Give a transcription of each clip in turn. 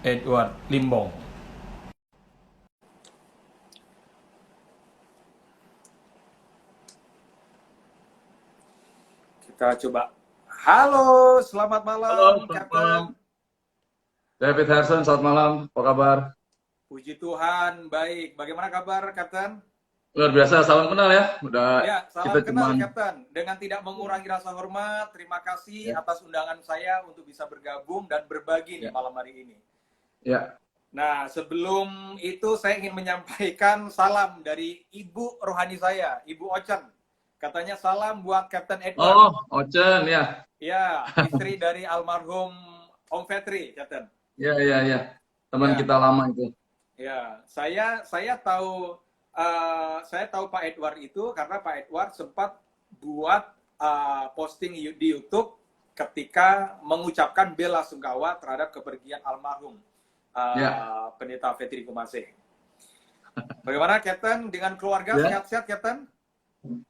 Edward Limbong. Kita coba. Halo, selamat Halo, malam, selamat malam. Captain. David Harrison, selamat malam. Apa kabar? Puji Tuhan, baik. Bagaimana kabar, Captain? Luar biasa, salam kenal ya. Udah Ya, kita salam kenal, cuman Captain. Dengan tidak mengurangi rasa hormat, terima kasih ya, atas undangan saya untuk bisa bergabung dan berbagi nih ya, malam hari ini. ya. Nah, sebelum itu saya ingin menyampaikan salam dari ibu rohani saya, Ibu Ocen. Katanya salam buat Captain Edward. Oh, Ocen ya. Ya, istri dari almarhum Om Fetri, Captain. Ya, ya, ya. Teman Ya, kita lama itu. ya. Saya tahu Pak Edward itu karena Pak Edward sempat buat posting di YouTube ketika mengucapkan bela sungkawa terhadap kepergian almarhum Ya, Pendeta Fetri Kumasih. Bagaimana, Captain? Dengan keluarga ya. sehat-sehat, Captain?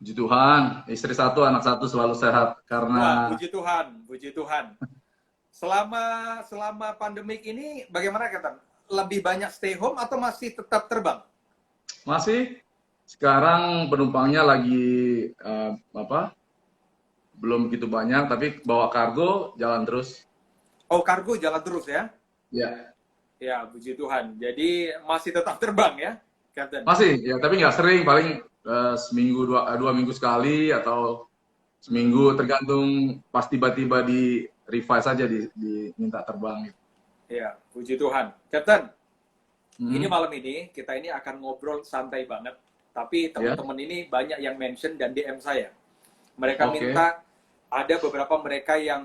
Puji Tuhan, istri satu, anak satu selalu sehat Wah, karena puji Tuhan, puji Tuhan. Selama pandemik ini bagaimana, Captain? Lebih banyak stay home atau masih tetap terbang? masih sekarang penumpangnya lagi apa? Belum begitu banyak, tapi bawa kargo jalan terus. Oh, kargo jalan terus ya? Ya, Ya, puji Tuhan. Jadi masih tetap terbang ya, Captain? masih ya, tapi nggak sering, paling seminggu dua minggu sekali atau seminggu tergantung pas tiba-tiba di revise aja diminta terbang gitu. Ya, puji Tuhan. Captain, ini Hmm, malam ini kita ini akan ngobrol santai banget. Tapi ya, teman-teman ini banyak yang mention dan DM saya. Mereka oke, minta ada beberapa mereka yang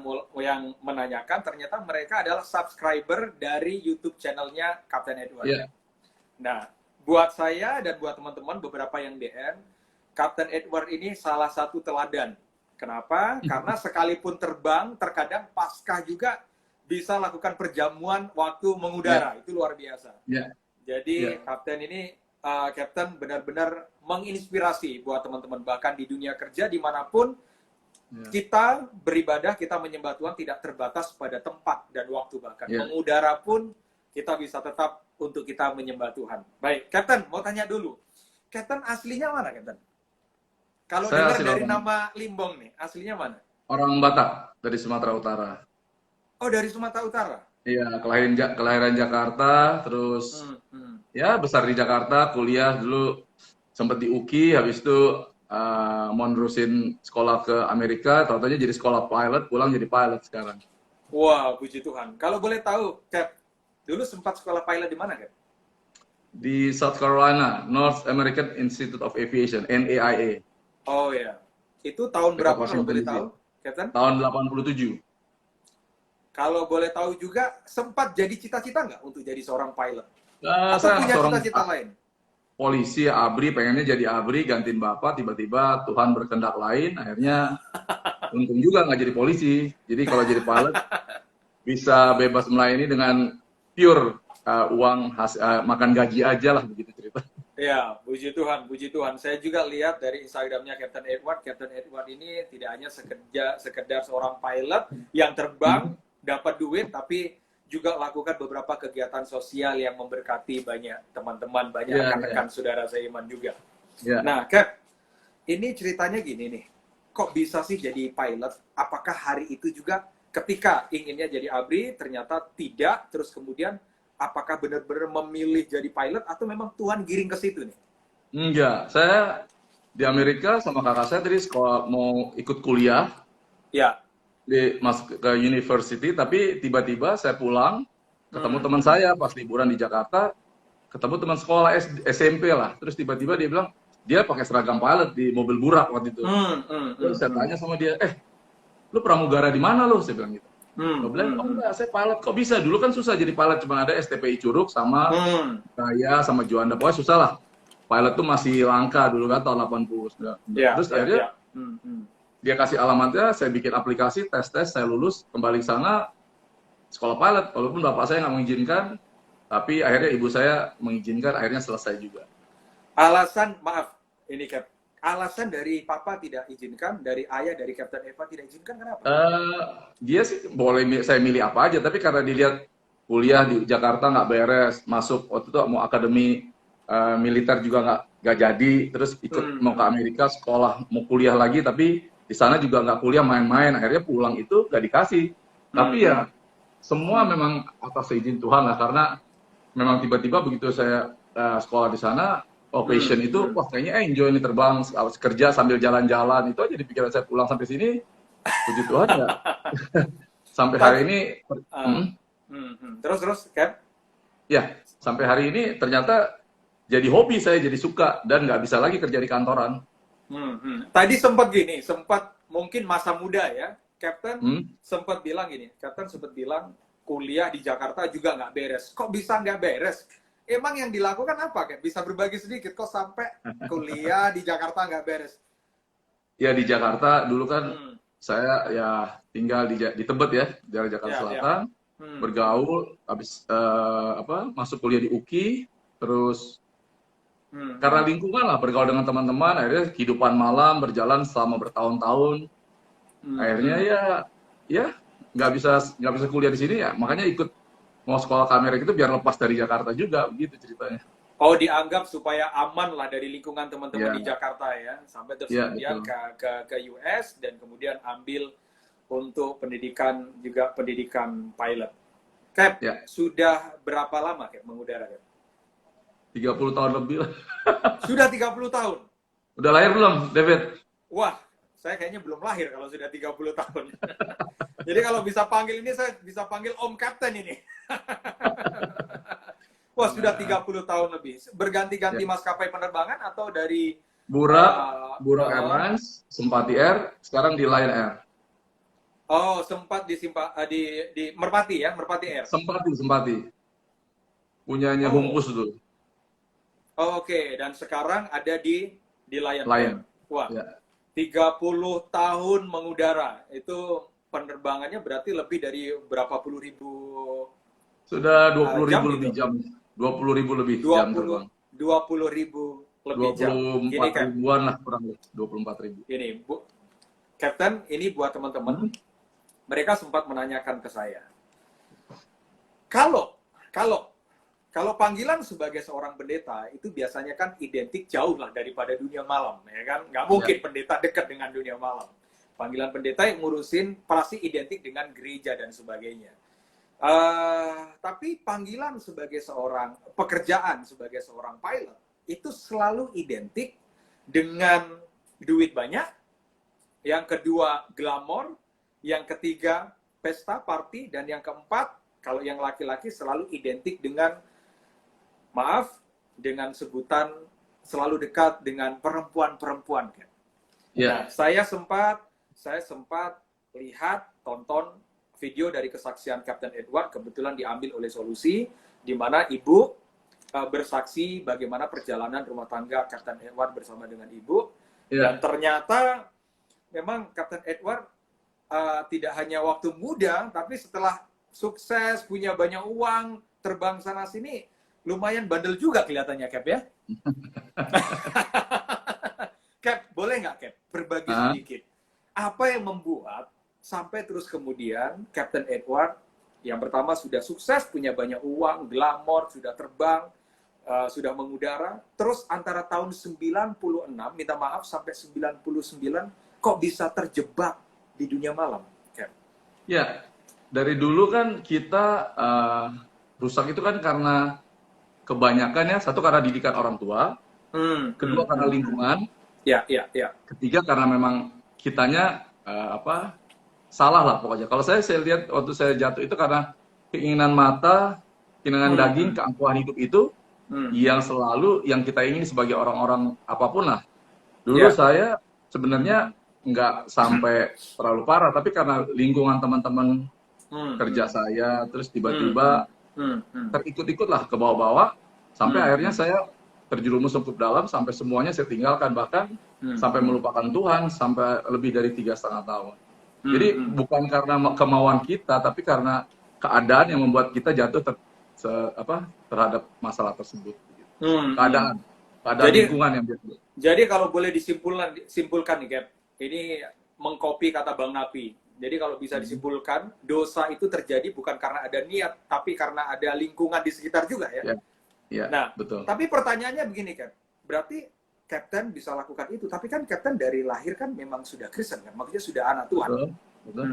menanyakan ternyata mereka adalah subscriber dari YouTube channelnya Captain Edward. ya, Nah, buat saya dan buat teman-teman beberapa yang DM, Captain Edward ini salah satu teladan. Kenapa? Karena sekalipun terbang, terkadang Paskah juga bisa lakukan perjamuan waktu mengudara. ya, Itu luar biasa. ya, Jadi ya, Kapten ini Kapten benar-benar menginspirasi buat teman-teman bahkan di dunia kerja dimanapun ya, kita beribadah, kita menyembah Tuhan tidak terbatas pada tempat dan waktu bahkan ya. mengudara pun kita bisa tetap untuk kita menyembah Tuhan. Baik, Kapten mau tanya dulu, Kapten aslinya mana, Kapten? Kalau Saya dengar asli dari orang nama Limbong nih, aslinya mana? orang Batak dari Sumatera Utara. Oh, dari Sumatera Utara. Iya, kelahiran Jakarta, terus Hmm, hmm. ya besar di Jakarta, kuliah dulu sempat di UKI, habis itu mau nerusin sekolah ke Amerika, tahu-tahunya jadi sekolah pilot, pulang jadi pilot sekarang. Wah, puji Tuhan. Kalau boleh tahu, Cap, dulu sempat sekolah pilot di mana, Cap? Di South Carolina, North American Institute of Aviation, NAIA, Oh ya, itu tahun dekat berapa kalau Washington boleh DC. tahu, Captain? Tahun 87. Kalau boleh tahu juga, sempat jadi cita-cita nggak untuk jadi seorang pilot? Atau Saya punya seorang cita-cita lain? polisi, ABRI, pengennya jadi ABRI, gantiin Bapak, tiba-tiba Tuhan berkehendak lain, akhirnya untung juga nggak jadi polisi. Jadi kalau jadi pilot, bisa bebas melayani dengan pure uang makan gaji aja lah, begitu cerita. Ya, puji Tuhan, puji Tuhan. Saya juga lihat dari Instagramnya Captain Edward. Captain Edward ini tidak hanya sekedar seorang pilot yang terbang, Hmm, dapat duit, tapi juga lakukan beberapa kegiatan sosial yang memberkati banyak teman-teman, banyak ya, rekan-rekan ya, saudara seiman juga. ya. Nah, Cap, ini ceritanya gini nih. Kok bisa sih jadi pilot? Apakah hari itu juga ketika inginnya jadi ABRI, ternyata tidak, terus kemudian apakah benar-benar memilih jadi pilot atau memang Tuhan giring ke situ nih? Enggak, saya di Amerika sama kakak saya tadi sekolah mau ikut kuliah Ya. masuk ke university, tapi tiba-tiba saya pulang ketemu Hmm. teman saya pas liburan di Jakarta, ketemu teman sekolah SMP lah, terus tiba-tiba dia bilang dia pakai seragam pilot di mobil burak waktu itu. Hmm. Hmm. Terus Hmm. saya Hmm. tanya sama dia, lu pramugara di mana lu? Saya bilang gitu. Hmm. Dia bilang, Hmm. oh Hmm. enggak, saya pilot. Kok bisa? Dulu kan susah jadi pilot, cuma ada STPI Curug sama Hmm. saya sama Juanda. Pokoknya susah lah. Pilot tuh masih langka dulu kan tahun 80. Ya, Terus ya, akhirnya ya. Hmm. Hmm. dia kasih alamatnya, saya bikin aplikasi, tes-tes, saya lulus, kembali ke sana, sekolah pilot. Walaupun bapak saya nggak mengizinkan, tapi akhirnya ibu saya mengizinkan, akhirnya selesai juga. Alasan, maaf, ini Cap. Alasan dari Papa tidak izinkan, dari ayah, dari Captain Eva tidak izinkan, kenapa? Dia sih boleh saya milih apa aja, tapi karena dilihat kuliah di Jakarta nggak beres, masuk waktu itu mau akademi militer juga nggak jadi, terus ikut mau ke Amerika sekolah, mau kuliah lagi, tapi di sana juga nggak kuliah, main-main, akhirnya pulang itu nggak dikasih. Tapi ya semua memang atas izin Tuhan lah, karena memang tiba-tiba begitu saya sekolah di sana, passion itu, wah kayaknya enjoy nih terbang, kerja sambil jalan-jalan, itu aja di pikiran saya. Pulang sampai sini, puji Tuhan ya, sampai hari ini, Terus, Cap? ya sampai hari ini ternyata jadi hobi saya, jadi suka, dan nggak bisa lagi kerja di kantoran. Tadi sempat mungkin masa muda ya, Captain sempat bilang gini, Captain sempat bilang kuliah di Jakarta juga nggak beres. Kok bisa nggak beres? Emang yang dilakukan apa, Cap? Bisa berbagi sedikit, kok sampai kuliah di Jakarta nggak beres? Ya di Jakarta dulu kan saya ya tinggal di Tebet ya, daerah Jakarta Selatan, bergaul, habis masuk kuliah di UKI, terus karena lingkungan lah, bergaul dengan teman-teman, akhirnya kehidupan malam berjalan selama bertahun-tahun. Akhirnya ya nggak bisa kuliah di sini ya, makanya ikut mau sekolah ke Amerika itu biar lepas dari Jakarta juga, begitu ceritanya. Oh, dianggap supaya aman lah dari lingkungan teman-teman di Jakarta ya, sampai terus kemudian ke US dan kemudian ambil untuk pendidikan pilot. Cap, sudah berapa lama Cap mengudara, Cap? 30 tahun lebih lah. Sudah 30 tahun? Udah lahir belum, David? Wah, saya kayaknya belum lahir kalau sudah 30 tahun. Jadi kalau bisa panggil ini, saya bisa panggil Om Captain ini. Wah, sudah 30 tahun lebih. Berganti-ganti maskapai penerbangan atau dari... Burak Airlines, Sempati Air, sekarang di Lion Air. Oh, sempat di Merpati ya, Merpati Air. Sempati. Punyanya Humkus tuh. Oh, Oke. Dan sekarang ada di Lion Air. Wah, 30 tahun mengudara. Itu penerbangannya berarti lebih dari berapa puluh ribu? Sudah 20.000 lebih jam. 20.000 lebih jam terbang. 20.000 lebih jam. 24 ribuan lah, kurang lebih. 24.000. Ini, Captain, ini buat teman-teman. Mereka sempat menanyakan ke saya. Kalau panggilan sebagai seorang pendeta itu biasanya kan identik jauh lah daripada dunia malam, ya kan? Nggak mungkin pendeta dekat dengan dunia malam. Panggilan pendeta yang ngurusin pasti identik dengan gereja dan sebagainya. Tapi panggilan sebagai pekerjaan sebagai seorang pilot itu selalu identik dengan duit banyak. Yang kedua glamor, yang ketiga pesta party, dan yang keempat kalau yang laki-laki selalu identik dengan dengan sebutan selalu dekat dengan perempuan-perempuan kan. Nah, saya sempat tonton video dari kesaksian Captain Edward, kebetulan diambil oleh Solusi, di mana ibu bersaksi bagaimana perjalanan rumah tangga Captain Edward bersama dengan ibu. Dan ternyata memang Captain Edward tidak hanya waktu muda, tapi setelah sukses, punya banyak uang, terbang sana sini, lumayan bandel juga kelihatannya, Cap ya. Cap, boleh nggak Cap berbagi sedikit? Apa yang membuat sampai terus kemudian Captain Edward yang pertama sudah sukses, punya banyak uang, glamor, sudah terbang, sudah mengudara, terus antara tahun 96, minta maaf, sampai 99, kok bisa terjebak di dunia malam, Cap? Ya, dari dulu kan kita rusak itu kan karena kebanyakan ya, satu karena didikan orang tua, kedua karena lingkungan, ketiga karena memang kitanya salah lah pokoknya. Kalau saya lihat waktu saya jatuh itu karena keinginan mata, keinginan daging, keangkuhan hidup itu yang selalu yang kita ingin sebagai orang-orang apapun lah. Dulu saya sebenarnya nggak sampai terlalu parah, tapi karena lingkungan teman-teman kerja saya, terus tiba-tiba terikut-ikut lah ke bawah-bawah, sampai akhirnya saya terjerumus cukup dalam, sampai semuanya saya tinggalkan, bahkan sampai melupakan Tuhan, sampai lebih dari 3,5 tahun. Jadi bukan karena kemauan kita, tapi karena keadaan yang membuat kita jatuh terhadap masalah tersebut. Keadaan lingkungan yang biasa. Jadi kalau boleh disimpulkan nih, Cap, ini mengcopy kata Bang Napi. Jadi kalau bisa disimpulkan, dosa itu terjadi bukan karena ada niat, tapi karena ada lingkungan di sekitar juga ya. Ya, ya, Nah, betul. tapi pertanyaannya begini kan, berarti Captain bisa lakukan itu, tapi kan Captain dari lahir kan memang sudah Kristen kan, maksudnya sudah anak Tuhan. Betul, betul.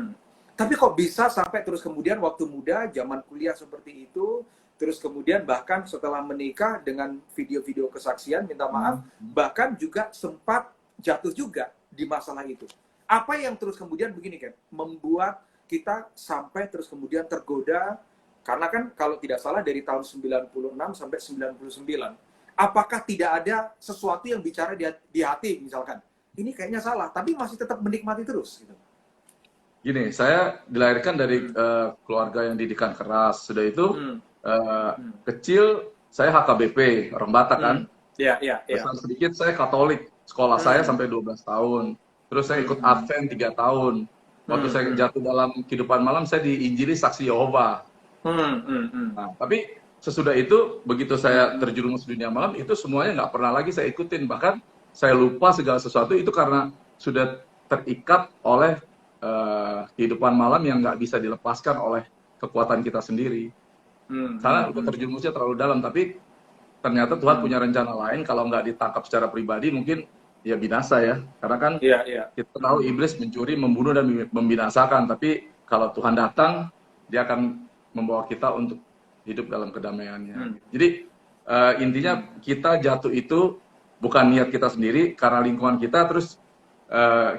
Tapi kok bisa sampai terus kemudian waktu muda, zaman kuliah seperti itu, terus kemudian bahkan setelah menikah dengan video-video kesaksian, minta maaf, bahkan juga sempat jatuh juga di masalah itu. Apa yang terus kemudian begini kan, membuat kita sampai terus kemudian tergoda, karena kan kalau tidak salah dari tahun 96 sampai 99, apakah tidak ada sesuatu yang bicara di hati misalkan, ini kayaknya salah, tapi masih tetap menikmati terus gitu. Gini, saya dilahirkan dari keluarga yang didikan keras. Sudah itu kecil saya HKBP, orang Batak kan. Iya. Besar sedikit saya Katolik. Sekolah saya sampai 12 tahun. Terus saya ikut Advent 3 tahun. Waktu saya jatuh dalam kehidupan malam, saya diinjili saksi Yehova. Nah, tapi sesudah itu, begitu saya terjerumus dunia malam, itu semuanya nggak pernah lagi saya ikutin. Bahkan saya lupa segala sesuatu itu karena sudah terikat oleh kehidupan malam yang nggak bisa dilepaskan oleh kekuatan kita sendiri. Karena udah terjerumusnya terlalu dalam, tapi ternyata Tuhan punya rencana lain. Kalau nggak ditangkap secara pribadi, mungkin ya binasa ya. Karena kan kita tahu iblis mencuri, membunuh, dan membinasakan. Tapi kalau Tuhan datang, dia akan membawa kita untuk hidup dalam kedamaiannya. Jadi intinya kita jatuh itu bukan niat kita sendiri, karena lingkungan kita, terus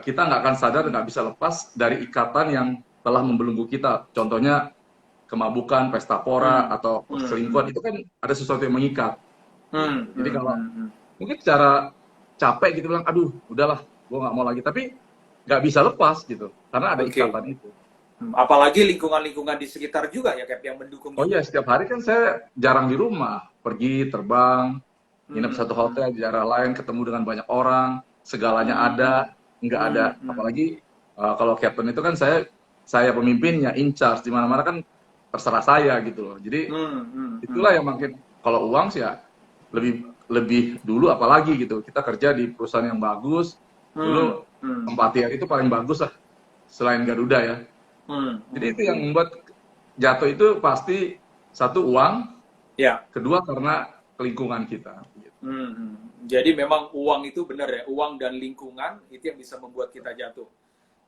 kita nggak akan sadar, nggak bisa lepas dari ikatan yang telah membelenggu kita. Contohnya kemabukan, pesta pora, atau selingkuhan, itu kan ada sesuatu yang mengikat. Jadi kalau mungkin secara capek gitu bilang, aduh udahlah, gue nggak mau lagi, tapi nggak bisa lepas gitu, karena ada ikatan itu. Apalagi lingkungan-lingkungan di sekitar juga ya, Cap, yang mendukung. Oh iya, setiap hari kan saya jarang di rumah, pergi, terbang, nginep satu hotel di daerah lain, ketemu dengan banyak orang, segalanya ada, nggak ada. Apalagi kalau captain itu kan saya pemimpinnya, in charge, di mana-mana kan terserah saya gitu loh. Jadi itulah yang makin, kalau uang sih ya lebih dulu, apalagi gitu, kita kerja di perusahaan yang bagus, dulu tempat itu paling bagus lah, selain Garuda ya. Jadi itu yang membuat jatuh itu pasti satu uang, kedua karena lingkungan kita. Jadi memang uang itu benar ya, uang dan lingkungan itu yang bisa membuat kita jatuh.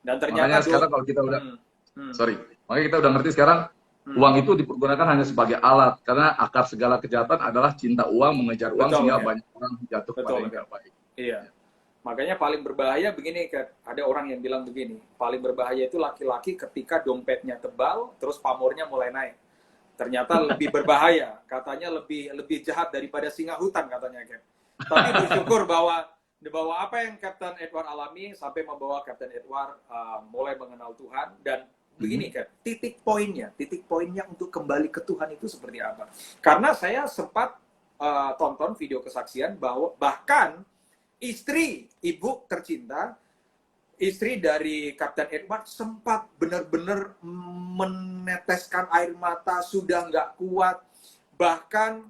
Dan ternyata makanya sekarang kalau kita udah makanya kita udah ngerti sekarang, uang itu dipergunakan hanya sebagai alat, karena akar segala kejahatan adalah cinta uang, mengejar uang, sehingga banyak orang jatuh kepada yang tidak baik. Iya. Makanya paling berbahaya begini, ada orang yang bilang begini, paling berbahaya itu laki-laki ketika dompetnya tebal, terus pamornya mulai naik. Ternyata lebih berbahaya, katanya lebih jahat daripada singa hutan katanya, Cap. Tapi bersyukur bahwa apa yang Captain Edward alami sampai membawa Captain Edward mulai mengenal Tuhan. Dan begini, Cap, titik poinnya untuk kembali ke Tuhan itu seperti apa? Karena saya sempat tonton video kesaksian bahwa bahkan istri ibu tercinta, istri dari Captain Edward sempat benar-benar meneteskan air mata, sudah nggak kuat. Bahkan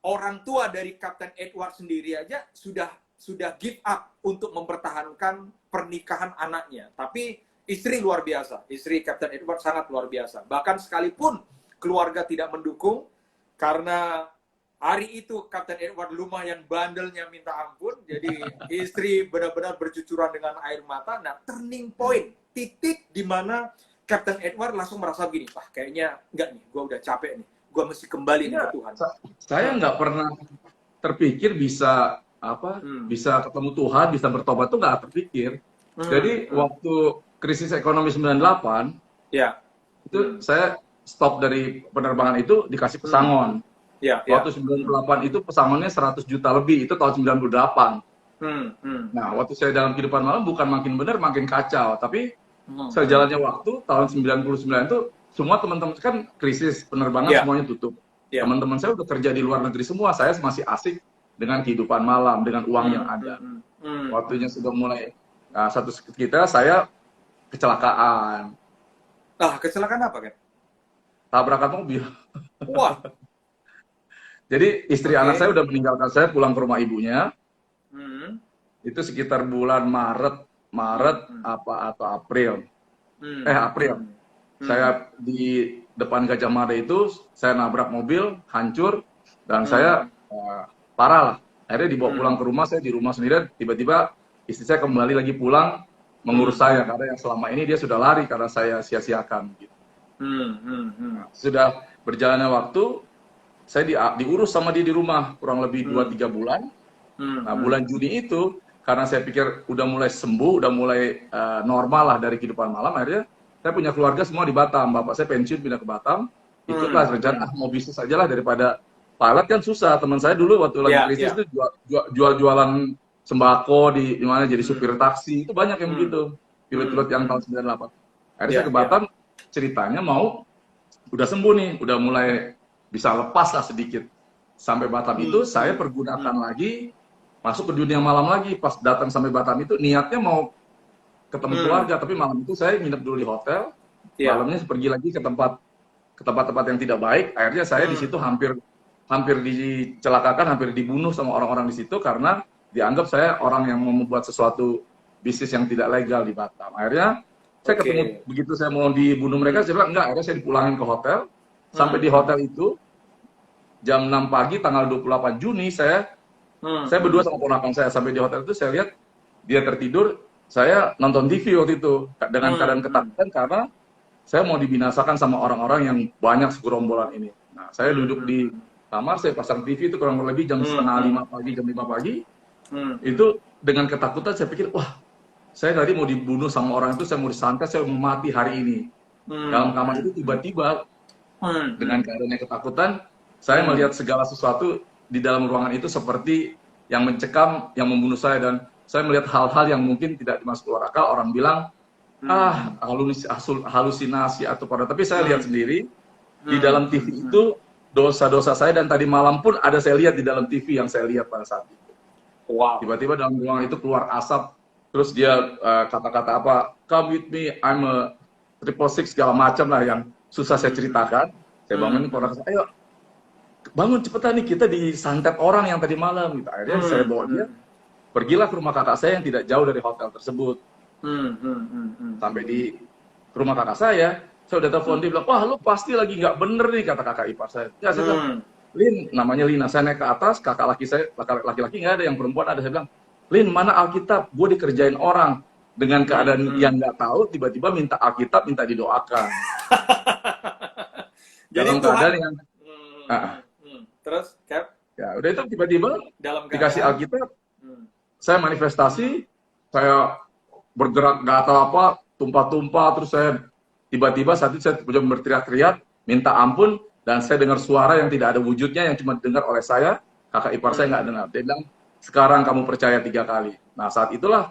orang tua dari Captain Edward sendiri aja sudah give up untuk mempertahankan pernikahan anaknya. Tapi istri luar biasa, istri Captain Edward sangat luar biasa. Bahkan sekalipun keluarga tidak mendukung, karena hari itu Captain Edward lumayan bandelnya minta ampun, jadi istri benar-benar bercucuran dengan air mata. Nah, turning point, titik di mana Captain Edward langsung merasa gini, kayaknya enggak nih, gue udah capek nih, gue mesti kembali nih ke Tuhan. Saya nggak pernah terpikir bisa bisa ketemu Tuhan, bisa bertobat, tuh nggak terpikir. Jadi waktu krisis ekonomi 98, itu saya stop dari penerbangan itu, dikasih pesangon. Waktu 98 itu pesangonnya 100 juta lebih, itu tahun 98. Nah, waktu saya dalam kehidupan malam bukan makin benar, makin kacau. Tapi sejalannya waktu, tahun 99 itu semua teman-teman kan krisis penerbangan, semuanya tutup. Teman-teman saya udah kerja di luar negeri semua, saya masih asik dengan kehidupan malam, dengan uang yang ada. Waktunya sudah mulai, satu kita, saya kecelakaan. Kecelakaan apa, kan? Tabrakan mobil. Wah. Jadi istri anak saya udah meninggalkan saya, pulang ke rumah ibunya. Itu sekitar bulan Maret atau April. April. Saya di depan Gajah Mada itu, saya nabrak mobil, hancur, dan saya parah lah. Akhirnya dibawa pulang ke rumah, saya di rumah sendirian, tiba-tiba istri saya kembali lagi pulang mengurus saya, karena yang selama ini dia sudah lari karena saya sia-siakan. Gitu. Nah, sudah berjalannya waktu, saya diurus sama dia di rumah kurang lebih 2-3 bulan. Nah, bulan Juni itu, karena saya pikir udah mulai sembuh, udah mulai normal lah dari kehidupan malam, akhirnya saya punya keluarga semua di Batam. Bapak saya pensiun pindah ke Batam. Ikutlah rencana, mau bisnis aja lah daripada pilot kan susah. Teman saya dulu waktu lagi krisis itu jualan sembako di mana jadi supir taksi. Itu banyak yang begitu. Pilot-pilot yang tahun 98. Akhirnya saya ke Batam, ceritanya mau udah sembuh nih, udah mulai bisa lepas lah sedikit. Sampai Batam itu saya pergunakan lagi, masuk ke dunia malam lagi. Pas datang sampai Batam itu niatnya mau ketemu keluarga, tapi malam itu saya nginep dulu di hotel. Malamnya pergi lagi ke tempat-tempat yang tidak baik. Akhirnya saya di situ hampir dicelakakan, hampir dibunuh sama orang-orang di situ karena dianggap saya orang yang mau membuat sesuatu bisnis yang tidak legal di Batam. Akhirnya saya ketemu, begitu saya mau dibunuh mereka, saya bilang enggak. Akhirnya saya dipulangin ke hotel. Sampai di hotel itu jam 6 pagi tanggal 28 Juni saya berdua sama ponakan saya. Sampai di hotel itu saya lihat dia tertidur. Saya nonton TV waktu itu dengan keadaan ketakutan karena saya mau dibinasakan sama orang-orang yang banyak segerombolan ini. Nah, saya duduk di kamar, saya pasang TV itu kurang lebih jam setengah 5 pagi, jam 5 pagi. Itu dengan ketakutan saya pikir, wah, saya tadi mau dibunuh sama orang itu, saya mau disantet, saya mau mati hari ini. Dalam kamar itu tiba-tiba dengan keadaan yang ketakutan, saya melihat segala sesuatu di dalam ruangan itu seperti yang mencekam, yang membunuh saya, dan saya melihat hal-hal yang mungkin tidak dimasuk akal. Orang bilang, halusinasi atau pada. Tapi saya lihat sendiri, di dalam TV itu, dosa-dosa saya, dan tadi malam pun ada saya lihat di dalam TV yang saya lihat pada saat itu. Wow. Tiba-tiba dalam ruangan itu keluar asap, terus dia kata-kata apa, come with me, I'm a 666, segala macam lah yang susah saya ceritakan. Saya bangunin orang, ayo, bangun cepetan nih, kita disantet orang yang tadi malam. Gitu. Akhirnya saya bawa dia, pergilah ke rumah kakak saya yang tidak jauh dari hotel tersebut. Sampai di rumah kakak saya udah telepon, dia bilang, wah lu pasti lagi nggak bener nih, kata kakak ipar saya. Ya, saya bilang, Lin, namanya Lina, saya naik ke atas, kakak laki-laki nggak ada, yang perempuan ada. Saya bilang, Lin, mana Alkitab? Gue dikerjain orang. Dengan keadaan yang nggak tahu, tiba-tiba minta Alkitab, minta didoakan. Jadi dalam keadaan yang... Terus, Cap? Ya, udah itu tiba-tiba dikasih Alkitab, saya manifestasi, saya bergerak nggak tahu apa, tumpah-tumpah, terus saya tiba-tiba saat itu saya berteriak-teriak, minta ampun, dan saya dengar suara yang tidak ada wujudnya, yang cuma dengar oleh saya, kakak ipar saya nggak dengar. Dia bilang, sekarang kamu percaya 3 kali. Nah, saat itulah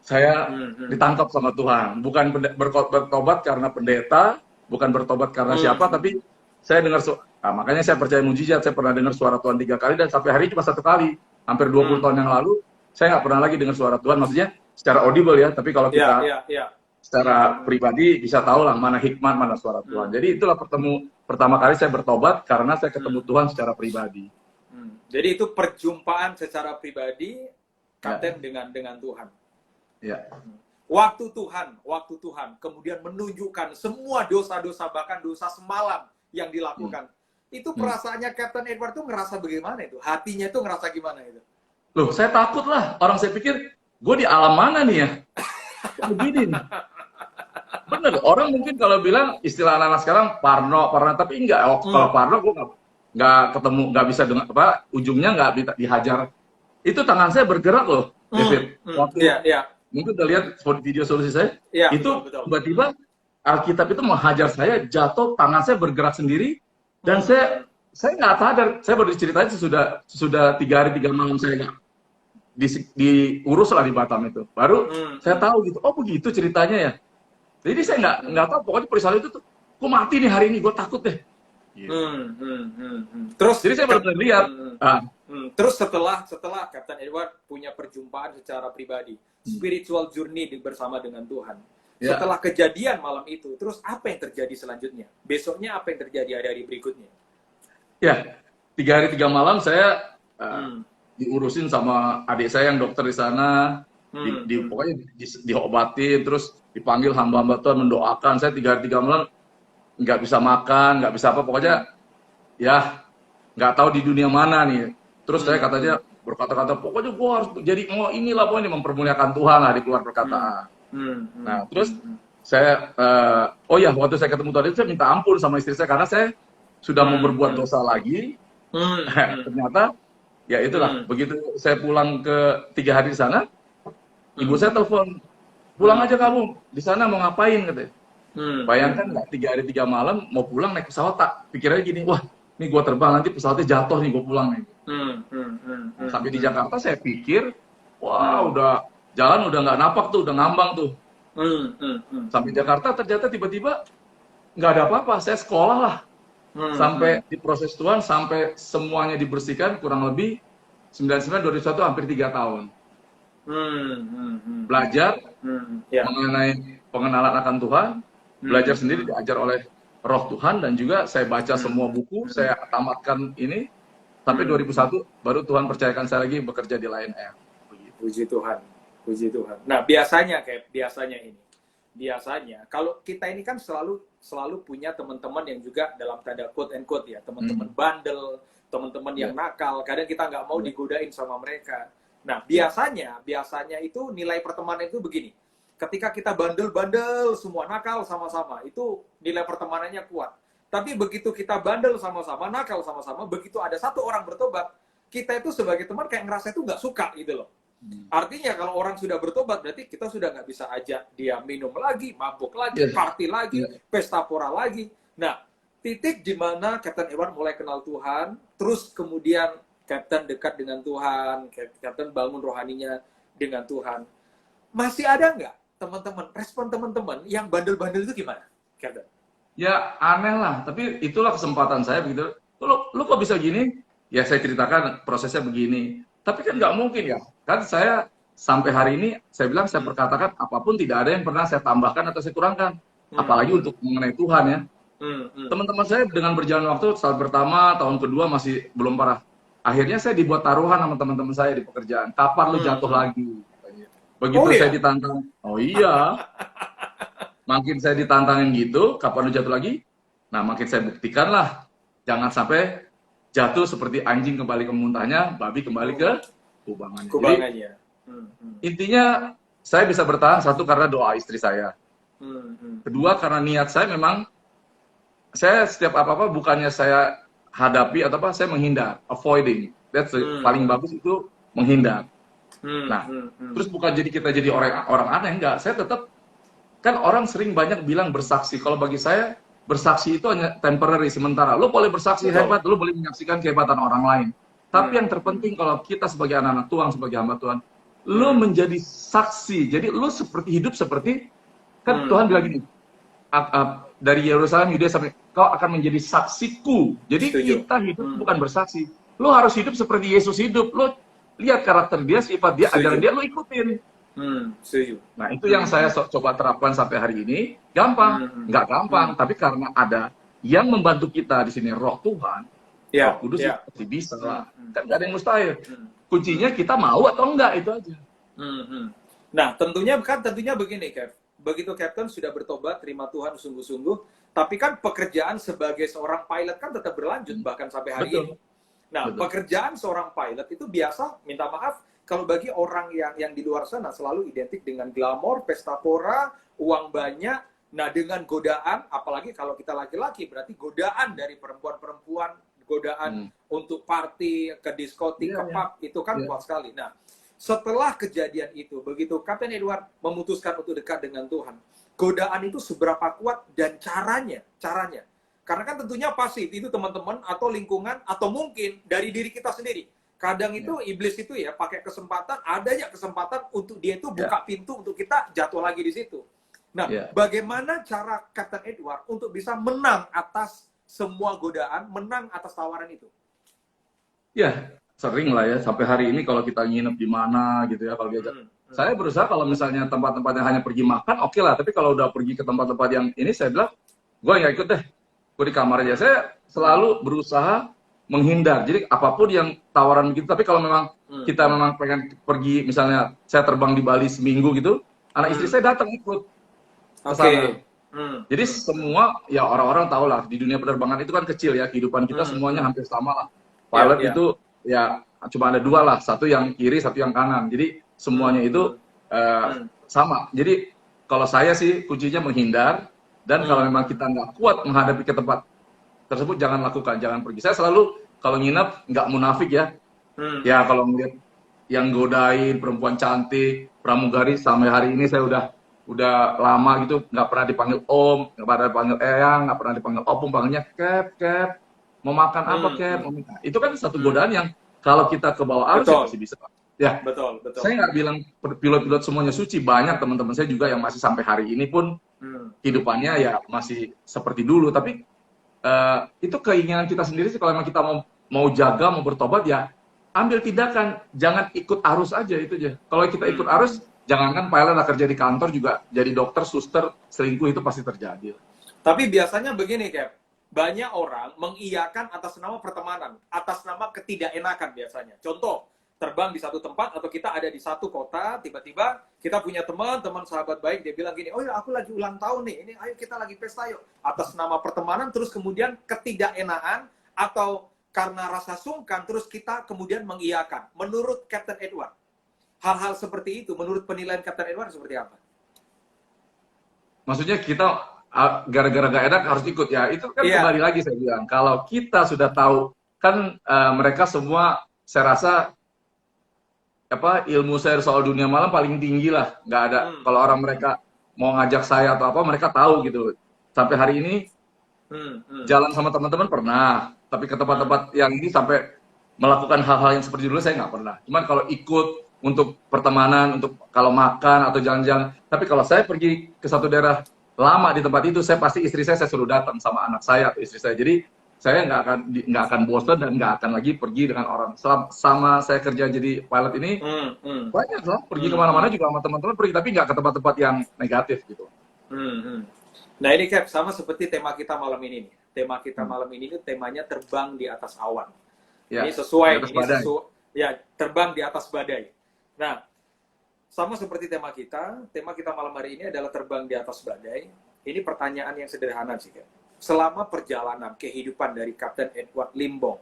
saya ditangkap sama Tuhan. Bukan bertobat karena pendeta, bukan bertobat karena siapa, tapi saya dengar, makanya saya percaya mujizat. Saya pernah dengar suara Tuhan 3 kali, dan sampai hari ini cuma 1 kali. Hampir 20 tahun yang lalu, saya nggak pernah lagi dengar suara Tuhan. Maksudnya secara audible ya, tapi kalau kita secara pribadi bisa tahu lah mana hikmat, mana suara Tuhan. Jadi itulah pertama kali saya bertobat karena saya ketemu Tuhan secara pribadi. Jadi itu perjumpaan secara pribadi Kapten dengan Tuhan. Ya. Waktu Tuhan kemudian menunjukkan semua dosa-dosa, bahkan dosa semalam yang dilakukan. Itu perasaannya Kapten Edward tuh ngerasa bagaimana itu? Hatinya tuh ngerasa gimana itu? Loh, saya takut lah. Orang saya pikir, gue di alam mana nih ya? Begini nih. Bener, orang mungkin kalau bilang istilah anak-anak sekarang parno, tapi enggak. Kalau parno gue nggak ketemu, nggak bisa dengar apa, ujungnya nggak bisa dihajar. Itu tangan saya bergerak loh, David. Waktu mungkin udah lihat video solusi saya, itu tiba-tiba Alkitab itu menghajar saya, jatuh, tangan saya bergerak sendiri, dan saya nggak sadar. Saya baru diceritain sudah 3 hari 3 malam saya nggak diurus lah di Batam itu. Baru saya tahu gitu, oh begitu ceritanya ya. Jadi saya nggak tahu, pokoknya peristiwa itu tuh, kok mati nih hari ini, gue takut deh. Terus, jadi saya benar-benar lihat. Terus setelah Kapten Edward punya perjumpaan secara pribadi, spiritual journey bersama dengan Tuhan. Setelah kejadian malam itu, terus apa yang terjadi selanjutnya? Besoknya apa yang terjadi hari-hari berikutnya? Ya, 3 hari 3 malam saya diurusin sama adik saya yang dokter di sana, pokoknya diobatin, terus dipanggil hamba-hamba Tuhan mendoakan. Saya 3 hari 3 malam nggak bisa makan, nggak bisa apa, pokoknya ya nggak tahu di dunia mana nih. Terus saya katanya berkata-kata, pokoknya gue harus jadi inilah pokoknya mempermuliakan Tuhan lah, di keluar perkataan. Nah terus saya, oh ya waktu saya ketemu Tuhan itu saya minta ampun sama istri saya karena saya sudah mau berbuat dosa lagi. Ternyata ya itulah, begitu saya pulang ke 3 hari di sana, ibu saya telepon, pulang aja kamu, di sana mau ngapain katanya. Bayangkan nggak 3 hari 3 malam mau pulang naik pesawat, tak pikirnya gini, wah ini gua terbang nanti pesawatnya jatuh nih gua pulang nih. Sampai di Jakarta saya pikir, wah udah jalan udah nggak napak tuh, udah ngambang tuh. Sampai Jakarta ternyata tiba-tiba nggak ada apa-apa, saya sekolah lah. Sampai diproses Tuhan, sampai semuanya dibersihkan, kurang lebih 99 2001 hampir 3 tahun. Belajar mengenai pengenalan akan Tuhan, belajar sendiri, diajar oleh Roh Tuhan, dan juga saya baca semua buku, saya tamatkan ini sampai 2001 baru Tuhan percayakan saya lagi bekerja di Lion Air. Puji Tuhan, puji Tuhan. Nah biasanya kalau kita ini kan selalu punya teman-teman yang juga dalam tanda quote and quote ya, teman-teman bandel, teman-teman yang nakal. Kadang kita nggak mau digodain sama mereka. Nah biasanya itu nilai pertemanan itu begini. Ketika kita bandel-bandel, semua nakal sama-sama, itu nilai pertemanannya kuat. Tapi begitu kita bandel sama-sama, nakal sama-sama, begitu ada satu orang bertobat, kita itu sebagai teman kayak ngerasa itu nggak suka gitu loh. Artinya kalau orang sudah bertobat, berarti kita sudah nggak bisa ajak dia minum lagi, mabuk lagi, party lagi, pesta pora lagi. Nah, titik di mana Kapten Edward mulai kenal Tuhan, terus kemudian Kapten dekat dengan Tuhan, Kapten bangun rohaninya dengan Tuhan. Masih ada nggak teman-teman, respon teman-teman yang bandel-bandel itu gimana, Kapten? Ya aneh lah, tapi itulah kesempatan saya begitu. Lu kok bisa gini? Ya saya ceritakan prosesnya begini. Tapi kan nggak mungkin ya. Kan saya sampai hari ini, saya bilang, saya perkatakan apapun tidak ada yang pernah saya tambahkan atau saya kurangkan. Apalagi untuk mengenai Tuhan ya. Teman-teman saya dengan berjalan waktu, saat pertama, tahun kedua masih belum parah. Akhirnya saya dibuat taruhan sama teman-teman saya di pekerjaan. Kapan lu jatuh lagi? Begitu saya ditantang, oh iya. Makin saya ditantangin gitu, kapan lu jatuh lagi? Nah makin saya buktikan lah. Jangan sampai jatuh seperti anjing kembali ke muntahnya, babi kembali ke kubangannya. Jadi, intinya saya bisa bertahan, satu karena doa istri saya. Kedua karena niat saya memang, saya setiap apa-apa bukannya saya hadapi atau apa, saya menghindar, avoiding. That's paling bagus itu menghindar. Nah, terus bukan jadi kita jadi orang aneh, enggak. Saya tetap, kan orang sering banyak bilang bersaksi. Kalau bagi saya, bersaksi itu hanya temporary, sementara. Lo boleh bersaksi hebat, lo boleh menyaksikan kehebatan orang lain. Tapi yang terpenting kalau kita sebagai anak-anak Tuhan, sebagai hamba Tuhan, lo menjadi saksi. Jadi lo hidup seperti, kan Tuhan bilang gini, dari Yerusalem, Yudea sampai, kau akan menjadi saksiku. Jadi kita hidup bukan bersaksi. Lo harus hidup seperti Yesus hidup. Lo lihat karakter dia, sifat dia, ajaran dia, lo ikutin. Nah itu yang saya coba terapkan sampai hari ini. Gampang, nggak gampang, tapi karena ada yang membantu kita di sini, Roh Tuhan, Roh Kudus, pasti bisa lah. Kan nggak ada yang mustahil. Kuncinya kita mau atau enggak, itu aja. Nah tentunya begini, Kev. Begitu Kapten sudah bertobat, terima Tuhan sungguh-sungguh, tapi kan pekerjaan sebagai seorang pilot kan tetap berlanjut bahkan sampai hari ini. Nah, pekerjaan seorang pilot itu biasa, minta maaf, kalau bagi orang yang di luar sana selalu identik dengan glamor, pesta pora, uang banyak, nah dengan godaan, apalagi kalau kita laki-laki, berarti godaan dari perempuan-perempuan, godaan untuk party, ke diskotik, ke pub, itu kan kuat sekali. Nah, setelah kejadian itu, begitu Kapten Edward memutuskan untuk dekat dengan Tuhan, godaan itu seberapa kuat dan caranya. Karena kan tentunya pasti itu teman-teman atau lingkungan atau mungkin dari diri kita sendiri. Kadang itu iblis itu ya pakai kesempatan, adanya kesempatan untuk dia itu buka pintu untuk kita jatuh lagi di situ. Nah, bagaimana cara Kapten Edward untuk bisa menang atas semua godaan, menang atas tawaran itu? Ya, sering lah ya, sampai hari ini kalau kita nginep di mana gitu ya, kalau diajak. Saya berusaha kalau misalnya tempat-tempat yang hanya pergi makan, oke lah. Tapi kalau udah pergi ke tempat-tempat yang ini, saya bilang, gue nggak ikut deh. Gue di kamar aja. Saya selalu berusaha menghindar. Jadi apapun yang tawaran begitu. Tapi kalau memang kita memang pengen pergi, misalnya saya terbang di Bali seminggu gitu, anak istri saya datang ikut. ke Oke. sana. Jadi semua ya orang-orang tahu lah di dunia penerbangan itu kan kecil ya, kehidupan kita semuanya hampir sama lah. Ya, Pilot ya. itu ya cuma ada dua lah, satu yang kiri, satu yang kanan. Jadi semuanya itu sama. Jadi kalau saya sih kuncinya menghindar, dan kalau memang kita nggak kuat menghadapi ke tempat tersebut, jangan lakukan, jangan pergi. Saya selalu kalau nginep nggak munafik ya. Ya kalau ngeliat yang godain perempuan cantik, pramugari, sampai hari ini saya udah lama gitu nggak pernah dipanggil om, nggak pernah dipanggil eyang, nggak pernah dipanggil opung, panggilnya Cap, mau makan apa Cap, mau minta. Itu kan satu godaan yang kalau kita ke bawah arus ya Betul. pasti bisa. Ya, Betul. saya nggak bilang pilot-pilot semuanya suci, banyak teman-teman saya juga yang masih sampai hari ini pun kehidupannya ya masih seperti dulu, tapi itu keinginan kita sendiri sih. Kalau memang kita mau jaga, mau bertobat, ya ambil tindakan, jangan ikut arus aja, itu aja. Kalau kita ikut arus, jangankan pilot lah, kerja di kantor juga, jadi dokter, suster, selingkuh itu pasti terjadi. Tapi biasanya begini, Cap. Banyak orang mengiyakan atas nama pertemanan, atas nama ketidakenakan biasanya. Contoh, terbang di satu tempat atau kita ada di satu kota, tiba-tiba kita punya teman sahabat baik, dia bilang gini, oh ya aku lagi ulang tahun nih, ini ayo kita lagi pesta yuk. Atas nama pertemanan, terus kemudian ketidakenaan atau karena rasa sungkan, terus kita kemudian mengiyakan. Menurut Captain Edward, hal-hal seperti itu, menurut penilaian Captain Edward seperti apa? Maksudnya kita gara-gara gak enak harus ikut ya, itu kan kembali lagi saya bilang, kalau kita sudah tahu, kan mereka semua, saya rasa ilmu saya soal dunia malam paling tinggi lah, nggak ada. Kalau orang mereka mau ngajak saya atau apa, mereka tahu gitu. Sampai hari ini jalan sama teman-teman pernah, tapi ke tempat-tempat yang ini sampai melakukan hal-hal yang seperti dulu saya nggak pernah. Cuman kalau ikut untuk pertemanan, untuk kalau makan atau jalan-jalan, tapi kalau saya pergi ke satu daerah lama di tempat itu, saya pasti istri saya suruh datang sama anak saya atau istri saya. Jadi saya nggak akan bosan dan nggak akan lagi pergi dengan orang. Sama saya kerja jadi pilot ini, banyak lah pergi kemana-mana juga sama teman-teman pergi, tapi nggak ke tempat-tempat yang negatif gitu. Nah ini Cap, sama seperti tema kita malam ini nih. Tema kita malam ini temanya terbang di atas awan. Ya, ini sesuai, ya, terbang di atas badai. Nah, sama seperti tema kita malam hari ini adalah terbang di atas badai. Ini pertanyaan yang sederhana sih, Cap. Selama perjalanan kehidupan dari Kapten Edward Limbong,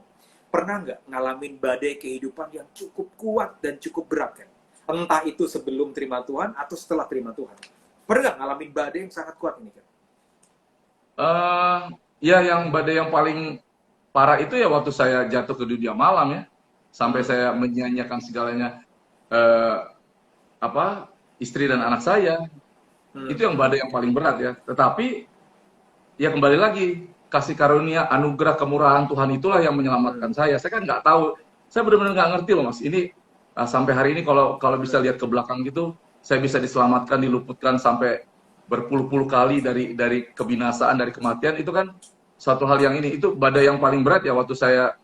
pernah nggak ngalamin badai kehidupan yang cukup kuat dan cukup berat, kan? Entah itu sebelum terima Tuhan atau setelah terima Tuhan. Pernah nggak ngalamin badai yang sangat kuat ini, kan? Ya, yang badai yang paling parah itu ya waktu saya jatuh ke dunia malam ya, sampai saya menyanyiakan segalanya, istri dan anak saya. Itu yang badai yang paling berat ya. Tetapi ya kembali lagi, kasih karunia, anugerah, kemurahan Tuhan itulah yang menyelamatkan saya. Saya kan nggak tahu, saya benar-benar nggak ngerti loh Mas. Ini sampai hari ini kalau bisa lihat ke belakang gitu, saya bisa diselamatkan, diluputkan sampai berpuluh-puluh kali dari kebinasaan, dari kematian. Itu kan suatu hal yang ini, itu badai yang paling berat ya waktu saya